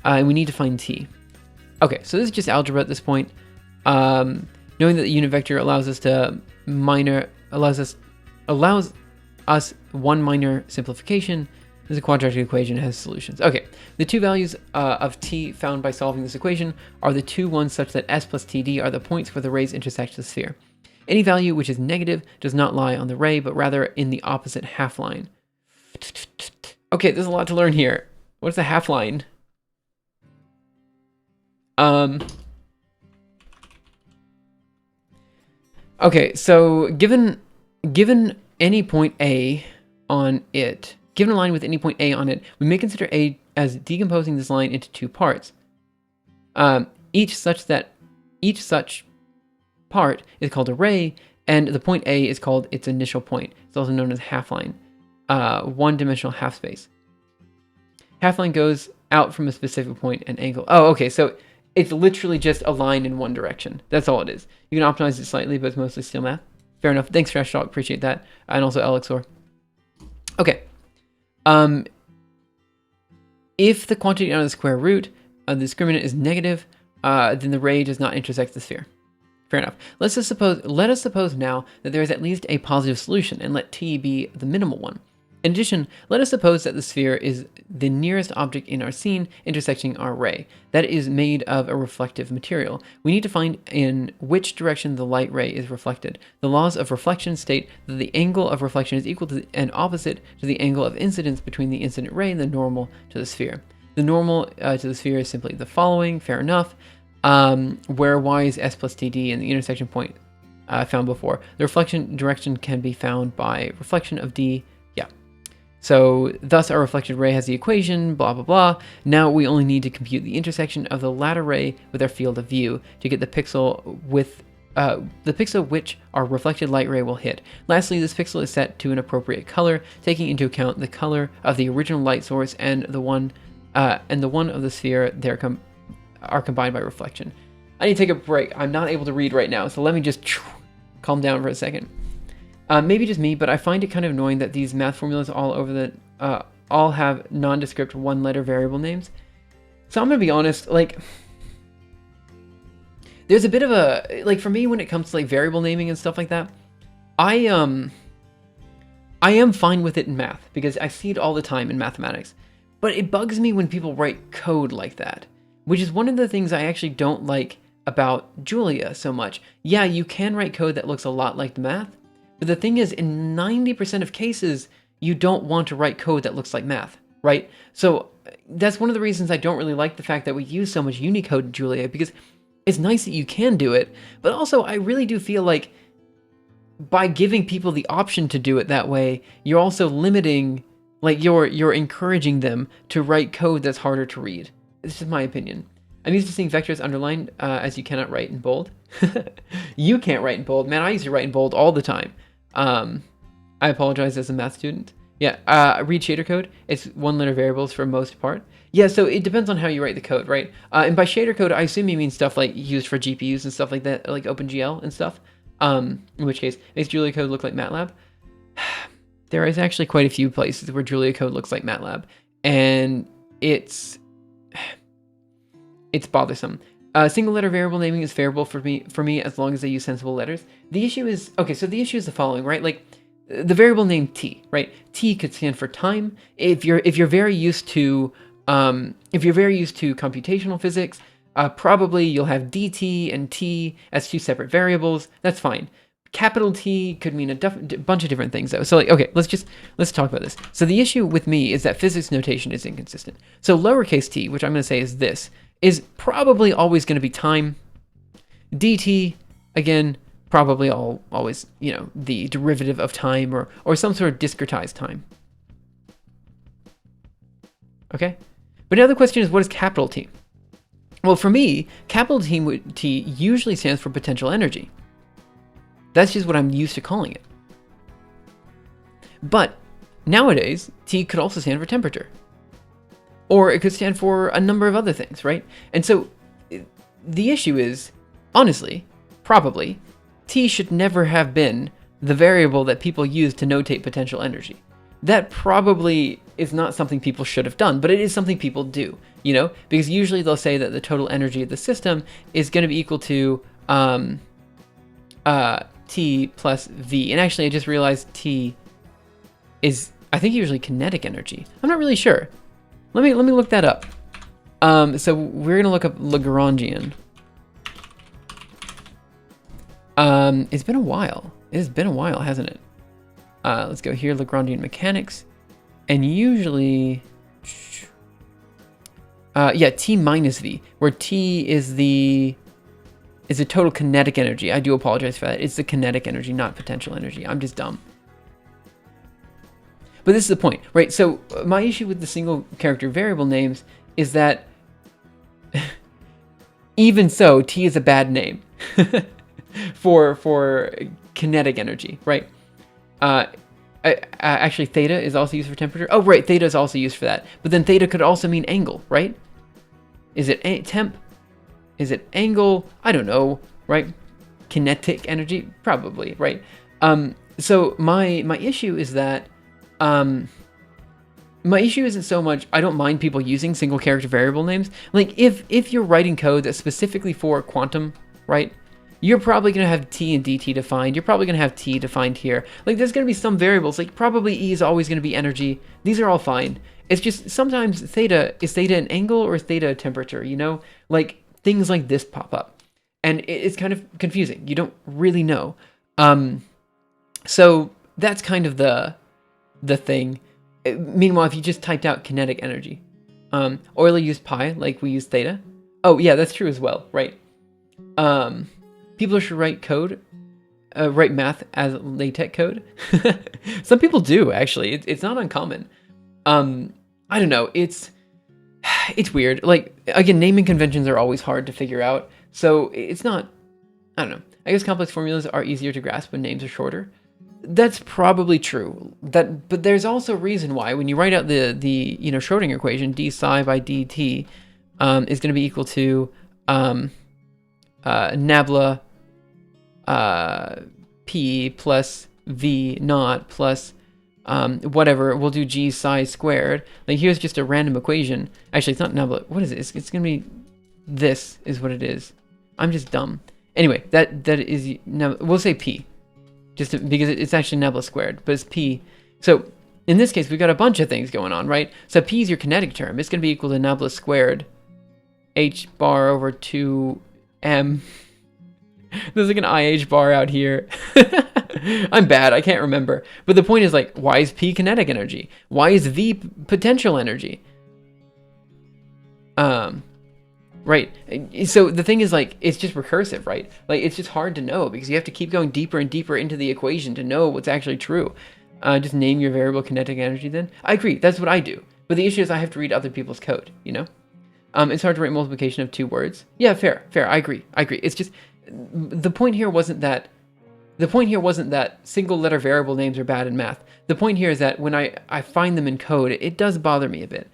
and we need to find T. Okay, so this is just algebra at this point. Knowing that the unit vector allows us to allows us one minor simplification. This quadratic equation has solutions. Okay, the two values of t found by solving this equation are the two ones such that s plus td are the points where the rays intersect the sphere. Any value which is negative does not lie on the ray, but rather in the opposite half line. Okay, there's a lot to learn here. What's the half line? Okay, so given any point A on it, given a line with any point A on it, we may consider A as decomposing this line into two parts. Each such part is called a ray, and the point A is called its initial point. It's also known as half line, one-dimensional half space. Half line goes out from a specific point and angle. Oh, okay, so it's literally just a line in one direction. That's all it is. You can optimize it slightly, but it's mostly still math. Fair enough. Thanks, Trash Talk. Appreciate that. And also Elixir. Okay. If the quantity under the square root of the discriminant is negative, then the ray does not intersect the sphere. Fair enough. Let us suppose now that there is at least a positive solution, and let t be the minimal one. In addition, let us suppose that the sphere is the nearest object in our scene intersecting our ray. That is made of a reflective material. We need to find in which direction the light ray is reflected. The laws of reflection state that the angle of reflection is equal to and opposite to the angle of incidence between the incident ray and the normal to the sphere. The normal to the sphere is simply the following. Fair enough. Where y is s plus td and the intersection point found before. The reflection direction can be found by reflection of d. So thus our reflected ray has the equation, blah, blah, blah. Now we only need to compute the intersection of the latter ray with our field of view to get the pixel which our reflected light ray will hit. Lastly, this pixel is set to an appropriate color, taking into account the color of the original light source and the one of the sphere are combined by reflection. I need to take a break. I'm not able to read right now, so let me just calm down for a second. Maybe just me, but I find it kind of annoying that these math formulas all have nondescript one-letter variable names. So I'm gonna be honest, like, there's a bit of a, like, for me when it comes to like variable naming and stuff like that, I am fine with it in math because I see it all the time in mathematics. But it bugs me when people write code like that, which is one of the things I actually don't like about Julia so much. Yeah, you can write code that looks a lot like the math. But the thing is, in 90% of cases, you don't want to write code that looks like math, right? So that's one of the reasons I don't really like the fact that we use so much Unicode in Julia, because it's nice that you can do it, but also I really do feel like by giving people the option to do it that way, you're also limiting, like you're encouraging them to write code that's harder to read. This is my opinion. I'm used to seeing vectors underlined as you cannot write in bold. You can't write in bold. Man, I used to write in bold all the time. I apologize as a math student. Yeah, read shader code. It's one-letter variables for most part. Yeah, so it depends on how you write the code, right? And by shader code, I assume you mean stuff like used for GPUs and stuff like that, like OpenGL and stuff. In which case, makes Julia code look like MATLAB? There is actually quite a few places where Julia code looks like MATLAB, and it's bothersome. Single letter variable naming is favorable for me as long as they use sensible letters. The issue is, okay, so the issue is the following, right? Like the variable name t, right? T could stand for time. If you're very used to computational physics, probably you'll have dt and t as two separate variables. That's fine. Capital T could mean a bunch of different things though. So like, okay, let's talk about this. So the issue with me is that physics notation is inconsistent. So lowercase t, which I'm going to say is this, is probably always going to be time. dt, again, probably always, you know, the derivative of time or some sort of discretized time. Okay? But now the question is, what is capital T? Well, for me, capital T usually stands for potential energy. That's just what I'm used to calling it. But nowadays, T could also stand for temperature. Or it could stand for a number of other things, right? And so the issue is, honestly, probably, T should never have been the variable that people use to notate potential energy. That probably is not something people should have done, but it is something people do, you know? Because usually they'll say that the total energy of the system is going to be equal to T plus V. And actually, I just realized T is, I think, usually kinetic energy. I'm not really sure. Let me look that up. So we're gonna look up Lagrangian. It's been a while. It has been a while, hasn't it? Let's go here, Lagrangian mechanics, and usually, yeah, T minus V, where T is the total kinetic energy. I do apologize for that. It's the kinetic energy, not potential energy. I'm just dumb. But this is the point, right? So my issue with the single character variable names is that even so, T is a bad name for kinetic energy, right? Actually, theta is also used for temperature. Oh, right, theta is also used for that. But then theta could also mean angle, right? Is it temp? Is it angle? I don't know, right? Kinetic energy? Probably, right? So my issue is that my issue isn't so much, I don't mind people using single character variable names. Like if you're writing code that's specifically for quantum, right? You're probably going to have T and DT defined. You're probably going to have T defined here. Like there's going to be some variables, like probably E is always going to be energy. These are all fine. It's just sometimes theta, is theta an angle or is theta a temperature, you know? Like things like this pop up. And it's kind of confusing. You don't really know. So that's kind of the thing. Meanwhile, if you just typed out kinetic energy, Euler used pi like we use theta. Oh yeah, that's true as well, right? People should write code, write math as LaTeX code. Some people do, actually. It's not uncommon. I don't know. It's weird. Like, again, naming conventions are always hard to figure out. So it's not, I don't know. I guess complex formulas are easier to grasp when names are shorter. That's probably true. But there's also a reason why when you write out the Schrodinger equation, d psi by dt is going to be equal to nabla p plus v naught plus whatever. We'll do g psi squared. Like here's just a random equation. Actually, it's not nabla. What is it? It's going to be, this is what it is. I'm just dumb. Anyway, that is, we'll say p. Because it's actually nabla squared, but it's p. So in this case, we've got a bunch of things going on, right? So p is your kinetic term. It's going to be equal to nabla squared h bar over 2m. There's like an IH bar out here. I'm bad. I can't remember. But the point is, like, why is P kinetic energy? Why is V potential energy? Right. So the thing is, like, it's just recursive, right? Like, it's just hard to know because you have to keep going deeper and deeper into the equation to know what's actually true. Just name your variable kinetic energy then. I agree. That's what I do. But the issue is I have to read other people's code, you know? It's hard to write multiplication of 2 words. Yeah, fair. I agree. It's just, the point here wasn't that single letter variable names are bad in math. The point here is that when I find them in code, it does bother me a bit.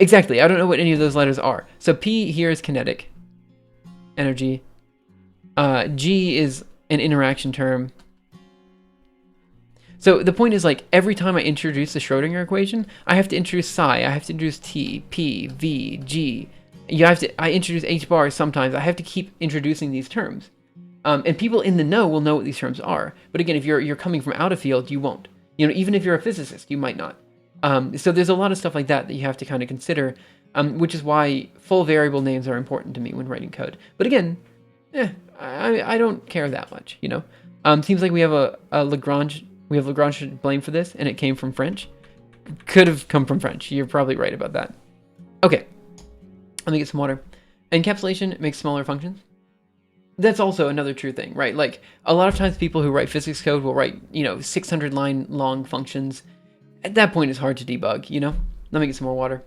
Exactly, I don't know what any of those letters are. So P here is kinetic energy. G is an interaction term. So the point is, like, every time I introduce the Schrodinger equation, I have to introduce psi, I have to introduce T, P, V, G. I introduce H bar sometimes. I have to keep introducing these terms. And people in the know will know what these terms are. But again, if you're coming from out of field, you won't. You know, even if you're a physicist, you might not. So there's a lot of stuff like that you have to kind of consider, which is why full variable names are important to me when writing code. But again, I don't care that much, you know. Seems like we have a Lagrange. We have Lagrange to blame for this, and it came from French. Could have come from French. You're probably right about that. Okay, let me get some water. Encapsulation makes smaller functions. That's also another true thing, right? Like, a lot of times people who write physics code will write, 600 line long functions. At that point, it's hard to debug, you know? Let me get some more water.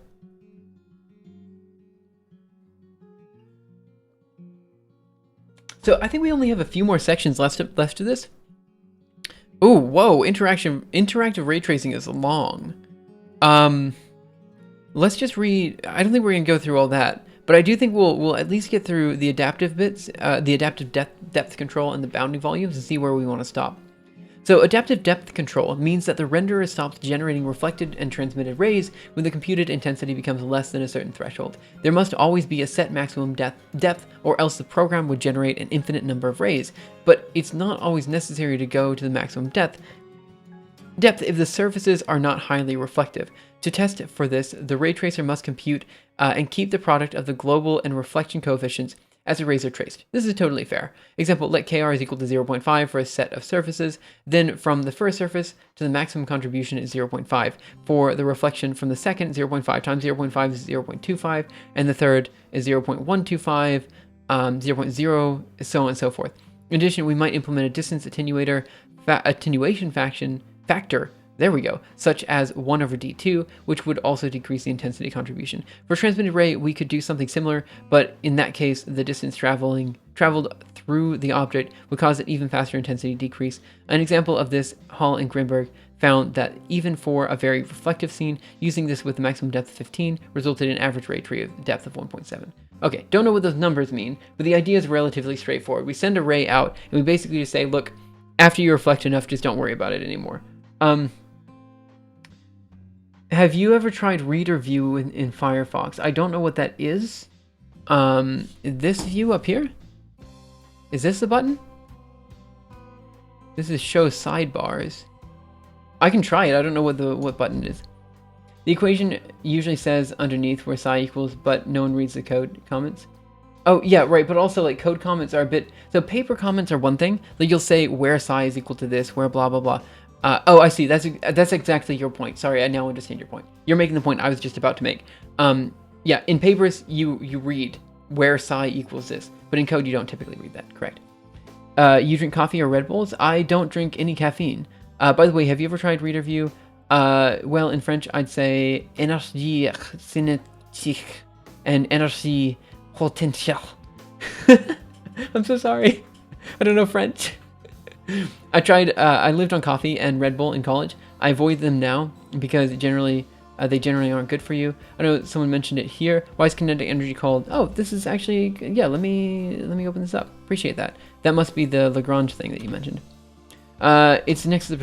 So I think we only have a few more sections left to this. Oh, whoa, interactive ray tracing is long. Let's just read, I don't think we're gonna go through all that, but I do think we'll at least get through the adaptive bits, the adaptive depth control and the bounding volumes and see where we want to stop. So adaptive depth control means that the renderer stops generating reflected and transmitted rays when the computed intensity becomes less than a certain threshold. There must always be a set maximum depth, or else the program would generate an infinite number of rays, but it's not always necessary to go to the maximum depth if the surfaces are not highly reflective. To test for this, the ray tracer must compute and keep the product of the global and reflection coefficients as the rays are traced. This is totally fair. Example, let kr is equal to 0.5 for a set of surfaces, then from the first surface to the maximum contribution is 0.5. For the reflection from the second, 0.5 times 0.5 is 0.25, and the third is 0.125, 0.0, so on and so forth. In addition, we might implement a distance attenuation factor, there we go, such as 1 over d2, which would also decrease the intensity contribution. For transmitted ray, we could do something similar, but in that case, the distance traveled through the object would cause an even faster intensity decrease. An example of this, Hall and Grimberg found that even for a very reflective scene, using this with the maximum depth of 15 resulted in an average ray tree of depth of 1.7. Okay, don't know what those numbers mean, but the idea is relatively straightforward. We send a ray out, and we basically just say, look, after you reflect enough, just don't worry about it anymore. Have you ever tried Reader View in Firefox? I don't know what that is. This view up here? Is this the button? This is show sidebars. I can try it. I don't know what button it is. The equation usually says underneath where psi equals, but no one reads the code comments. Oh, yeah, right, but also, like, code comments are a bit... So paper comments are one thing. Like, you'll say where psi is equal to this, where blah, blah, blah. Oh, I see. That's exactly your point. Sorry, I now understand your point. You're making the point I was just about to make. Yeah, in papers, you read where psi equals this, but in code, you don't typically read that. Correct. You drink coffee or Red Bulls? I don't drink any caffeine. By the way, have you ever tried Reader View? Well, in French, I'd say énergie cinétique and énergie potentielle. I'm so sorry. I don't know French. I lived on coffee and Red Bull in college. I avoid them now because they generally aren't good for you. I know someone mentioned it here. Why is kinetic energy called? Oh, this is actually, yeah, let me open this up. Appreciate that. That must be the Lagrange thing that you mentioned. It's next to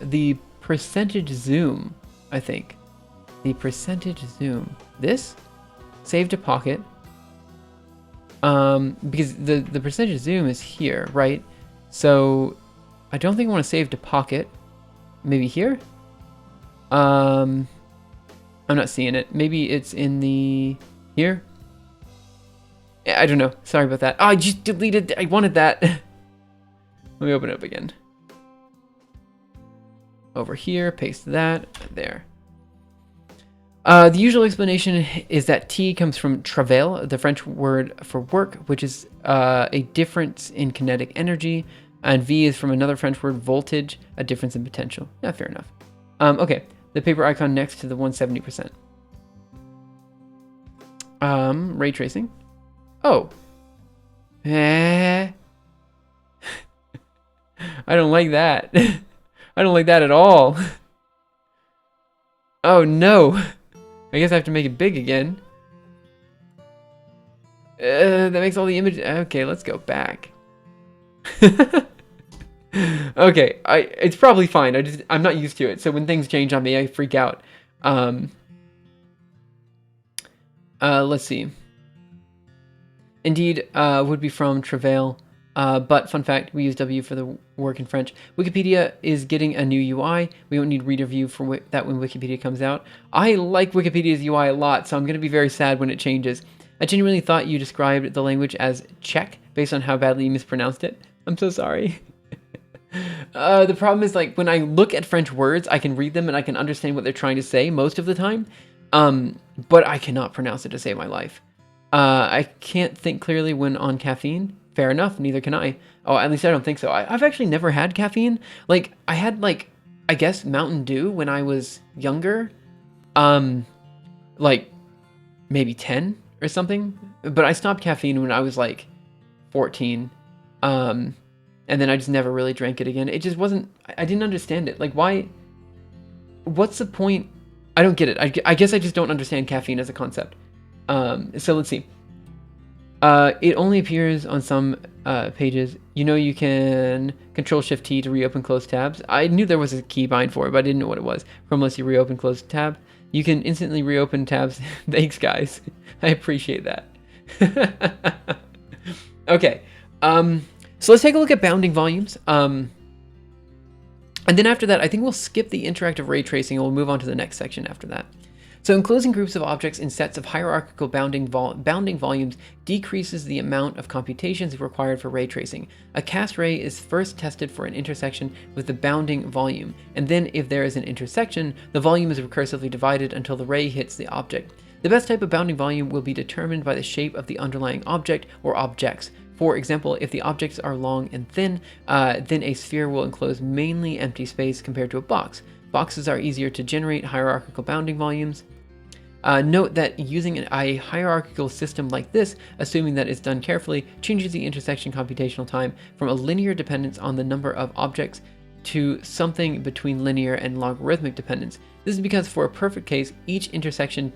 the percentage zoom, I think. The percentage zoom. This? Save to pocket. Because the percentage zoom is here, right? So I don't think I want to save to pocket. Maybe here? I'm not seeing it. Maybe it's in the... here? I don't know. Sorry about that. Oh, I just deleted... I wanted that. Let me open it up again. Over here, paste that. There. The usual explanation is that T comes from travail, the French word for work, which is a difference in kinetic energy, and V is from another French word, voltage, a difference in potential. Yeah, fair enough. Okay, the paper icon next to the 170%. Ray tracing. Oh. I don't like that. I don't like that at all. Oh no. I guess I have to make it big again. That makes all the images... Okay, let's go back. Okay, it's probably fine. I'm not used to it, so when things change on me, I freak out. Let's see. Indeed, would be from Travail. But fun fact, we use W for the work in French. Wikipedia is getting a new UI. We don't need Reader View for that when Wikipedia comes out. I like Wikipedia's UI a lot, so I'm going to be very sad when it changes. I genuinely thought you described the language as Czech based on how badly you mispronounced it. I'm so sorry. The problem is, like, when I look at French words, I can read them and I can understand what they're trying to say most of the time. But I cannot pronounce it to save my life. I can't think clearly when on caffeine. Fair enough, neither can I. Oh, at least I don't think so. I've actually never had caffeine. Like, I had, like, I guess Mountain Dew when I was younger. Like, maybe 10 or something. But I stopped caffeine when I was, like, 14. And then I just never really drank it again. It just wasn't... I didn't understand it. Like, why... What's the point? I don't get it. I guess I just don't understand caffeine as a concept. So let's see. It only appears on some pages. You know you can Control-Shift-T to reopen closed tabs. I knew there was a keybind for it, but I didn't know what it was. From unless you reopen closed tab. You can instantly reopen tabs. Thanks, guys. I appreciate that. Okay. So let's take a look at bounding volumes. And then after that, I think we'll skip the interactive ray tracing and we'll move on to the next section after that. So enclosing groups of objects in sets of hierarchical bounding volumes decreases the amount of computations required for ray tracing. A cast ray is first tested for an intersection with the bounding volume, and then if there is an intersection, the volume is recursively divided until the ray hits the object. The best type of bounding volume will be determined by the shape of the underlying object or objects. For example, if the objects are long and thin, then a sphere will enclose mainly empty space compared to a box. Boxes are easier to generate hierarchical bounding volumes. Note that using a hierarchical system like this, assuming that it's done carefully, changes the intersection computational time from a linear dependence on the number of objects to something between linear and logarithmic dependence. This is because for a perfect case, each intersection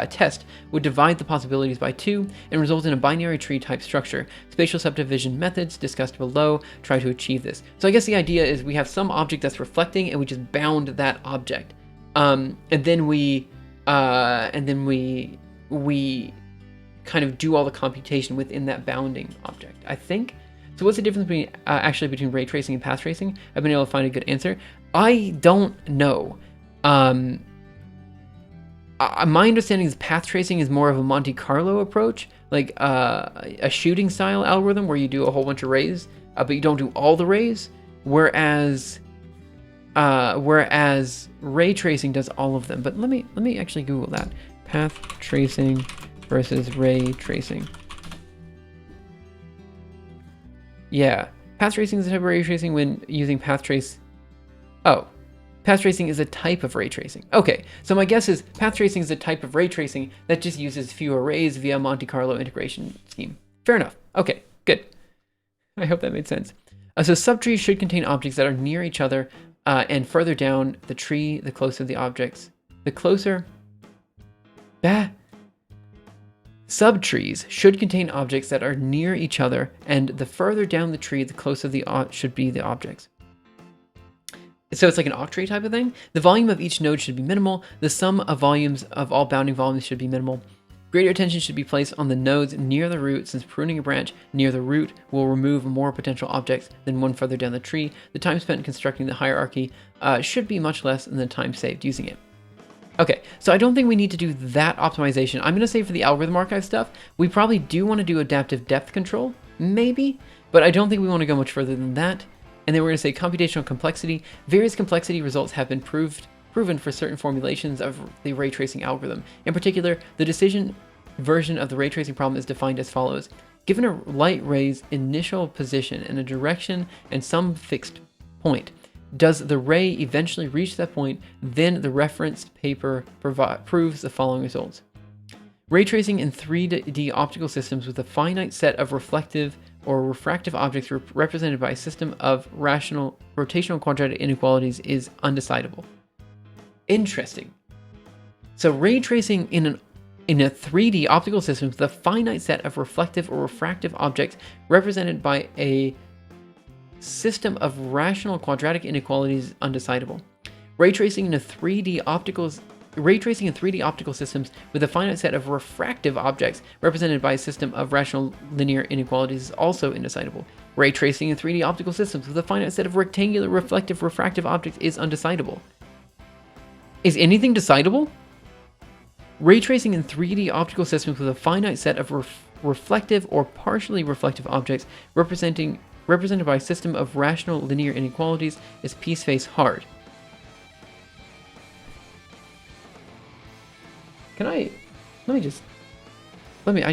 test would divide the possibilities by 2 and result in a binary tree type structure. Spatial subdivision methods discussed below try to achieve this. So I guess the idea is we have some object that's reflecting and we just bound that object. And then we kind of do all the computation within that bounding object, I think. So what's the difference between actually between ray tracing and path tracing? I've been able to find a good answer. I don't know. My understanding is path tracing is more of a Monte Carlo approach, like a shooting style algorithm where you do a whole bunch of rays, but you don't do all the rays, whereas ray tracing does all of them. But let me actually Google that. Path tracing versus ray tracing. Yeah, path tracing is a type of ray tracing when using path trace. Oh, path tracing is a type of ray tracing. Okay, so my guess is path tracing is a type of ray tracing that just uses few arrays via Monte Carlo integration scheme. Fair enough. Okay, good. I hope that made sense. So subtrees should contain objects that are near each other and further down the tree, the closer the objects. The closer... Subtrees should contain objects that are near each other, and the further down the tree, the closer the should be the objects. So it's like an octree type of thing. The volume of each node should be minimal. The sum of volumes of all bounding volumes should be minimal. Greater attention should be placed on the nodes near the root, since pruning a branch near the root will remove more potential objects than one further down the tree. The time spent constructing the hierarchy should be much less than the time saved using it. Okay, so I don't think we need to do that optimization. I'm going to say for the algorithm archive stuff, we probably do want to do adaptive depth control, maybe, but I don't think we want to go much further than that. And then we're going to say computational complexity. Various complexity results have been proven for certain formulations of the ray tracing algorithm. In particular, the decision version of the ray tracing problem is defined as follows. Given a light ray's initial position and a direction and some fixed point, does the ray eventually reach that point? Then the reference paper proves the following results. Ray tracing in 3D optical systems with a finite set of reflective or refractive objects represented by a system of rational rotational quadratic inequalities is undecidable. Interesting. So ray tracing in a 3D optical system with a finite set of reflective or refractive objects represented by a system of rational quadratic inequalities is undecidable. Ray tracing in 3D optical systems with a finite set of refractive objects represented by a system of rational linear inequalities is also indecidable. Ray tracing in 3D optical systems with a finite set of rectangular reflective refractive objects is undecidable. Is anything decidable? Ray tracing in 3D optical systems with a finite set of reflective or partially reflective objects represented by a system of rational linear inequalities is piece-face hard. I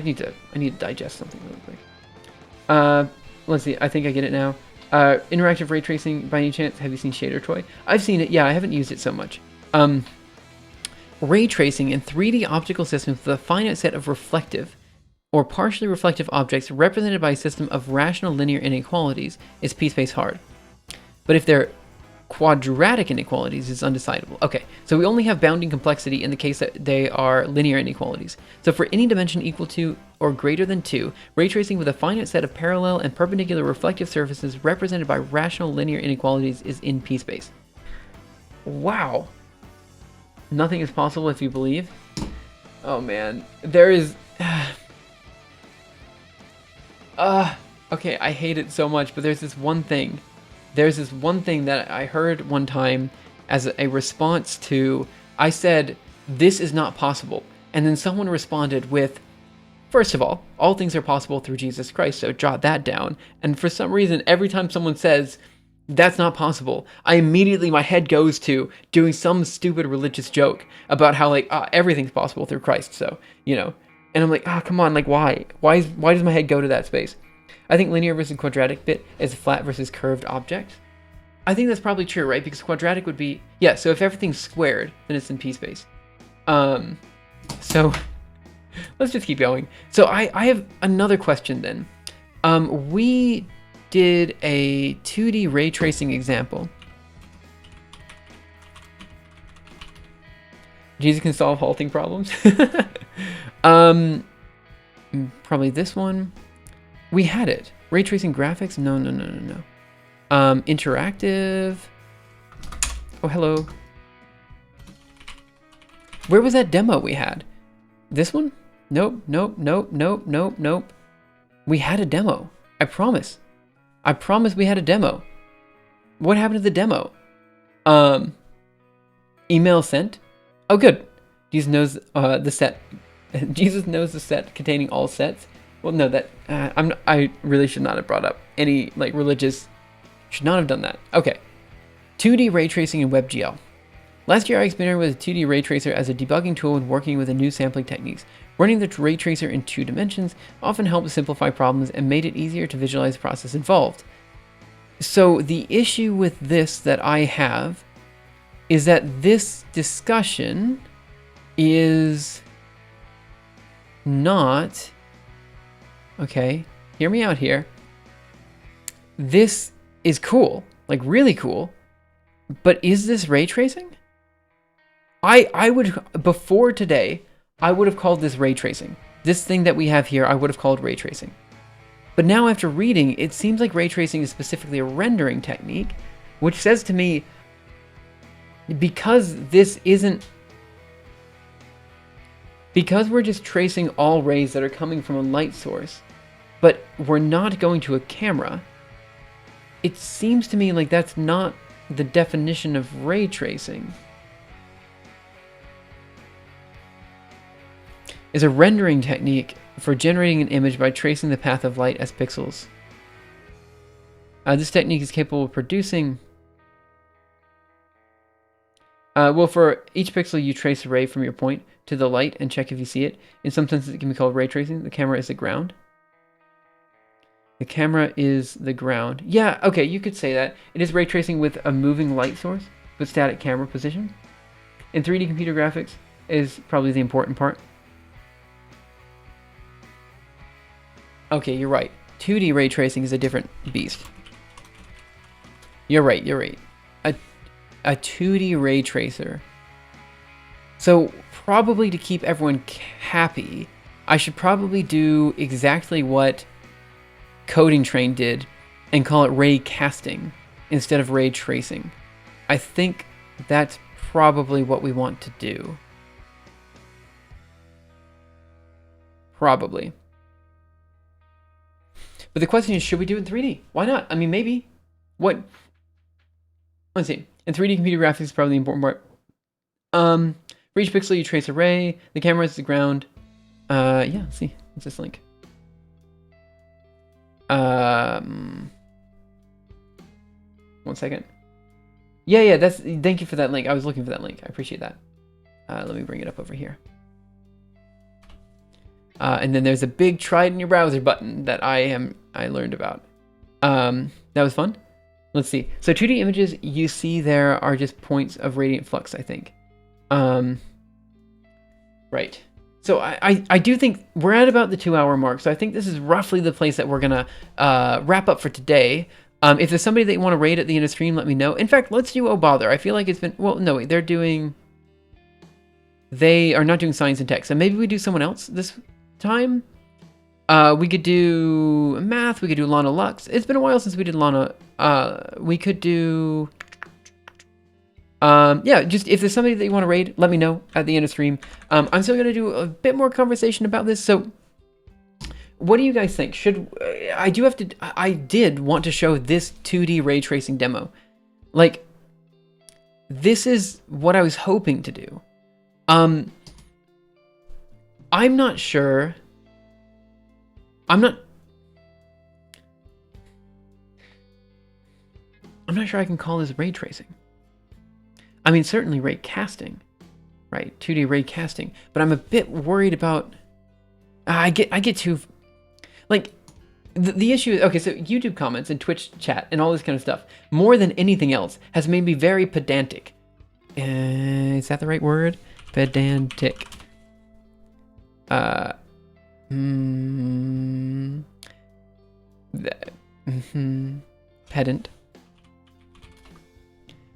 need to digest something really quick. Let's see, I think I get it now. Interactive ray tracing, by any chance, have you seen Shader Toy? I've seen it, yeah, I haven't used it so much. Ray tracing in 3D optical systems with a finite set of reflective or partially reflective objects represented by a system of rational linear inequalities is piece-face hard. But if they're quadratic inequalities is undecidable. Okay, so we only have bounding complexity in the case that they are linear inequalities. So for any dimension equal to or greater than 2, ray tracing with a finite set of parallel and perpendicular reflective surfaces represented by rational linear inequalities is in p-space. Wow. Nothing is possible if you believe. Oh man, there is... okay, I hate it so much, but there's this one thing. There's this one thing that I heard one time as a response to, I said, this is not possible. And then someone responded with, first of all things are possible through Jesus Christ, so jot that down. And for some reason, every time someone says, that's not possible, I immediately, my head goes to doing some stupid religious joke about how, like, everything's possible through Christ, so, you know. And I'm like, come on, like, why? Why does my head go to that space? I think linear versus quadratic bit is a flat versus curved object. I think that's probably true, right? Because quadratic would be, yeah, so if everything's squared, then it's in p-space. So let's just keep going. So I have another question then. We did a 2D ray tracing example. Jesus can solve halting problems. Probably this one. We had it. Ray tracing graphics? No. Interactive. Oh, hello. Where was that demo we had? This one? Nope. We had a demo. I promise. We had a demo. What happened to the demo? Email sent. Oh, good. Jesus knows the set. Jesus knows the set containing all sets. Well, no, that I really should not have brought up any like religious. Should not have done that. Okay, 2D ray tracing in Webgl. Last year, I experimented with a 2D ray tracer as a debugging tool when working with the new sampling techniques. Running the ray tracer in 2 dimensions often helped simplify problems and made it easier to visualize the process involved. So the issue with this that I have is that this discussion is not... Okay, hear me out here. This is cool, like really cool, but is this ray tracing? I would, before today, I would have called this ray tracing. This thing that we have here, I would have called ray tracing. But now after reading, it seems like ray tracing is specifically a rendering technique, which says to me, because this isn't, because we're just tracing all rays that are coming from a light source, but we're not going to a camera, it seems to me like that's not the definition of ray tracing. Is a rendering technique for generating an image by tracing the path of light as pixels. This technique is capable of producing... well, for each pixel, you trace a ray from your point to the light and check if you see it. In some senses, it can be called ray tracing. The camera is the ground. The camera is the ground. Yeah, okay, you could say that. It is ray tracing with a moving light source, with static camera position. In 3D computer graphics is probably the important part. Okay, you're right. 2D ray tracing is a different beast. You're right. A 2D ray tracer. So probably to keep everyone happy, I should probably do exactly what Coding Train did and call it ray casting instead of ray tracing. I think that's probably what we want to do. Probably. But the question is, should we do it in 3D? Why not? I mean, maybe. What? Let's see. In 3D computer graphics is probably the important part. For each pixel, you trace a ray. The camera is the ground. Yeah, let's see. What's this link? One second. Yeah, that's... Thank you for that link. I was looking for that link. I appreciate that. Let me bring it up over here. And then there's a big try it in your browser button that I learned about. That was fun. Let's see. So 2D images you see there are just points of radiant flux, I think. Right. So I do think we're at about the 2-hour mark. So I think this is roughly the place that we're gonna wrap up for today. If there's somebody that you want to raid at the end of stream, let me know. In fact, let's do Oh Bother. I feel like it's been, well, no, wait, they are not doing science and tech. So maybe we do someone else this time. We could do math. We could do Lana Lux. It's been a while since we did Lana. We could do, yeah, just if there's somebody that you want to raid, let me know at the end of stream. I'm still going to do a bit more conversation about this. So what do you guys think? I did want to show this 2D ray tracing demo. Like, this is what I was hoping to do. I'm not sure. I'm not sure I can call this ray tracing. I mean, certainly ray casting, right? 2D ray casting, but I'm a bit worried about, I get too, like, the issue is, okay, so YouTube comments and Twitch chat and all this kind of stuff, more than anything else, has made me very pedantic. Is that the right word? Pedantic. Pedant.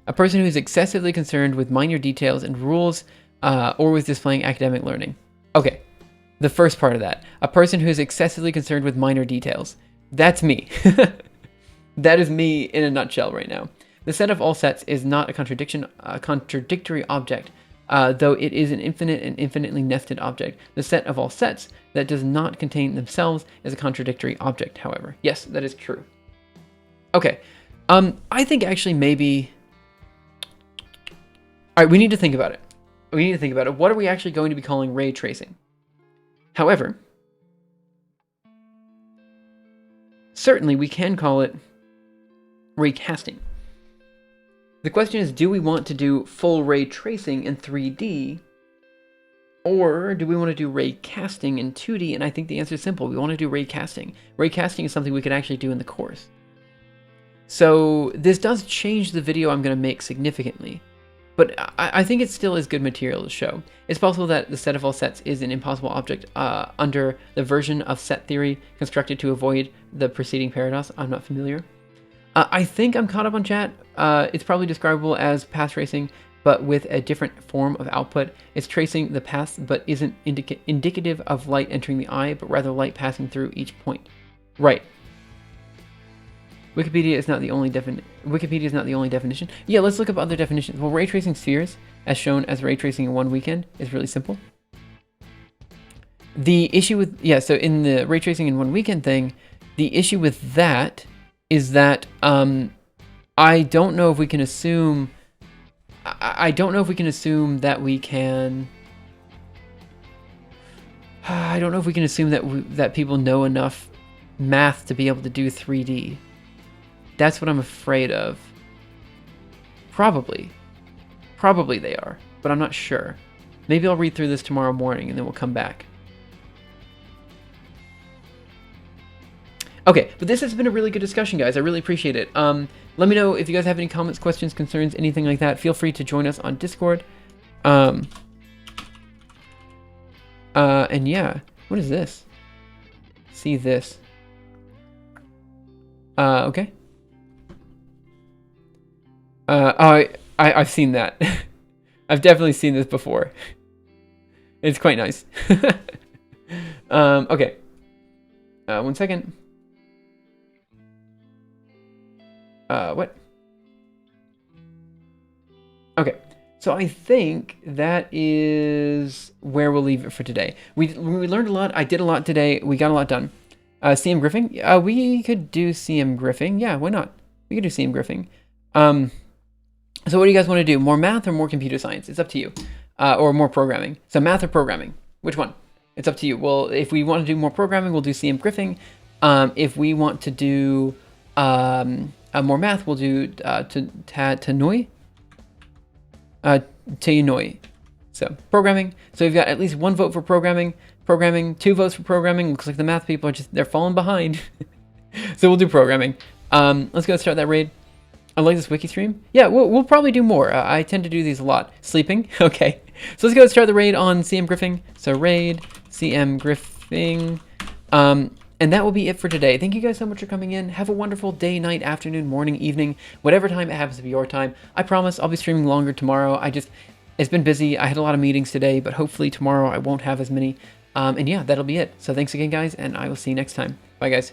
A person who is excessively concerned with minor details and rules, or with displaying academic learning. Okay, the first part of that. A person who is excessively concerned with minor details. That's me. That is me in a nutshell right now. The set of all sets is not a contradictory object, though it is an infinite and infinitely nested object. The set of all sets that does not contain themselves is a contradictory object, however. Yes, that is true. Okay, I think actually maybe... All right, we need to think about it. What are we actually going to be calling ray tracing? However, certainly we can call it ray casting. The question is, do we want to do full ray tracing in 3D, or do we want to do ray casting in 2D? And I think the answer is simple. We want to do ray casting. Ray casting is something we could actually do in the course. So this does change the video I'm going to make significantly, but I think it still is good material to show. It's possible that the set of all sets is an impossible object under the version of set theory constructed to avoid the preceding paradox. I'm not familiar. I think I'm caught up on chat. It's probably describable as path tracing, but with a different form of output. It's tracing the paths, but isn't indicative of light entering the eye, but rather light passing through each point. Right. Wikipedia is not the only definition. Yeah, let's look up other definitions. Well, ray tracing spheres, as shown as ray tracing in one weekend, is really simple. The issue with, yeah, so in the ray tracing in one weekend thing, the issue with that is that I don't know if we can assume that we can. I don't know if we can assume that people know enough math to be able to do 3D. That's what I'm afraid of. Probably they are, but I'm not sure. Maybe I'll read through this tomorrow morning and then we'll come back. Okay, but this has been a really good discussion, guys. I really appreciate it. Let me know if you guys have any comments, questions, concerns, anything like that. Feel free to join us on Discord. And yeah, what is this? See this. Okay. I've seen that. I've definitely seen this before. It's quite nice. Okay. 1 second. What? Okay. So I think that is where we'll leave it for today. We learned a lot. I did a lot today. We got a lot done. CM Griffing? We could do CM Griffing. Yeah, why not? We could do CM Griffing. So what do you guys want to do? More math or more computer science? It's up to you. Or more programming. So math or programming? Which one? It's up to you. Well, if we want to do more programming, we'll do CM Griffing. If we want to do more math, we'll do Tanoi. Tainoi. So programming. So we've got at least 1 vote for programming. 2 votes for programming. Looks like the math people are they're falling behind. So we'll do programming. Let's go start that raid. I like this wiki stream. Yeah, we'll probably do more. I tend to do these a lot. Sleeping. Okay. So let's go start the raid on CM Griffing. So raid CM Griffing. And And that will be it for today. Thank you guys so much for coming in. Have a wonderful day, night, afternoon, morning, evening, whatever time it happens to be your time. I promise I'll be streaming longer tomorrow. It's been busy. I had a lot of meetings today, but hopefully tomorrow I won't have as many. And yeah, that'll be it. So thanks again, guys, and I will see you next time. Bye, guys.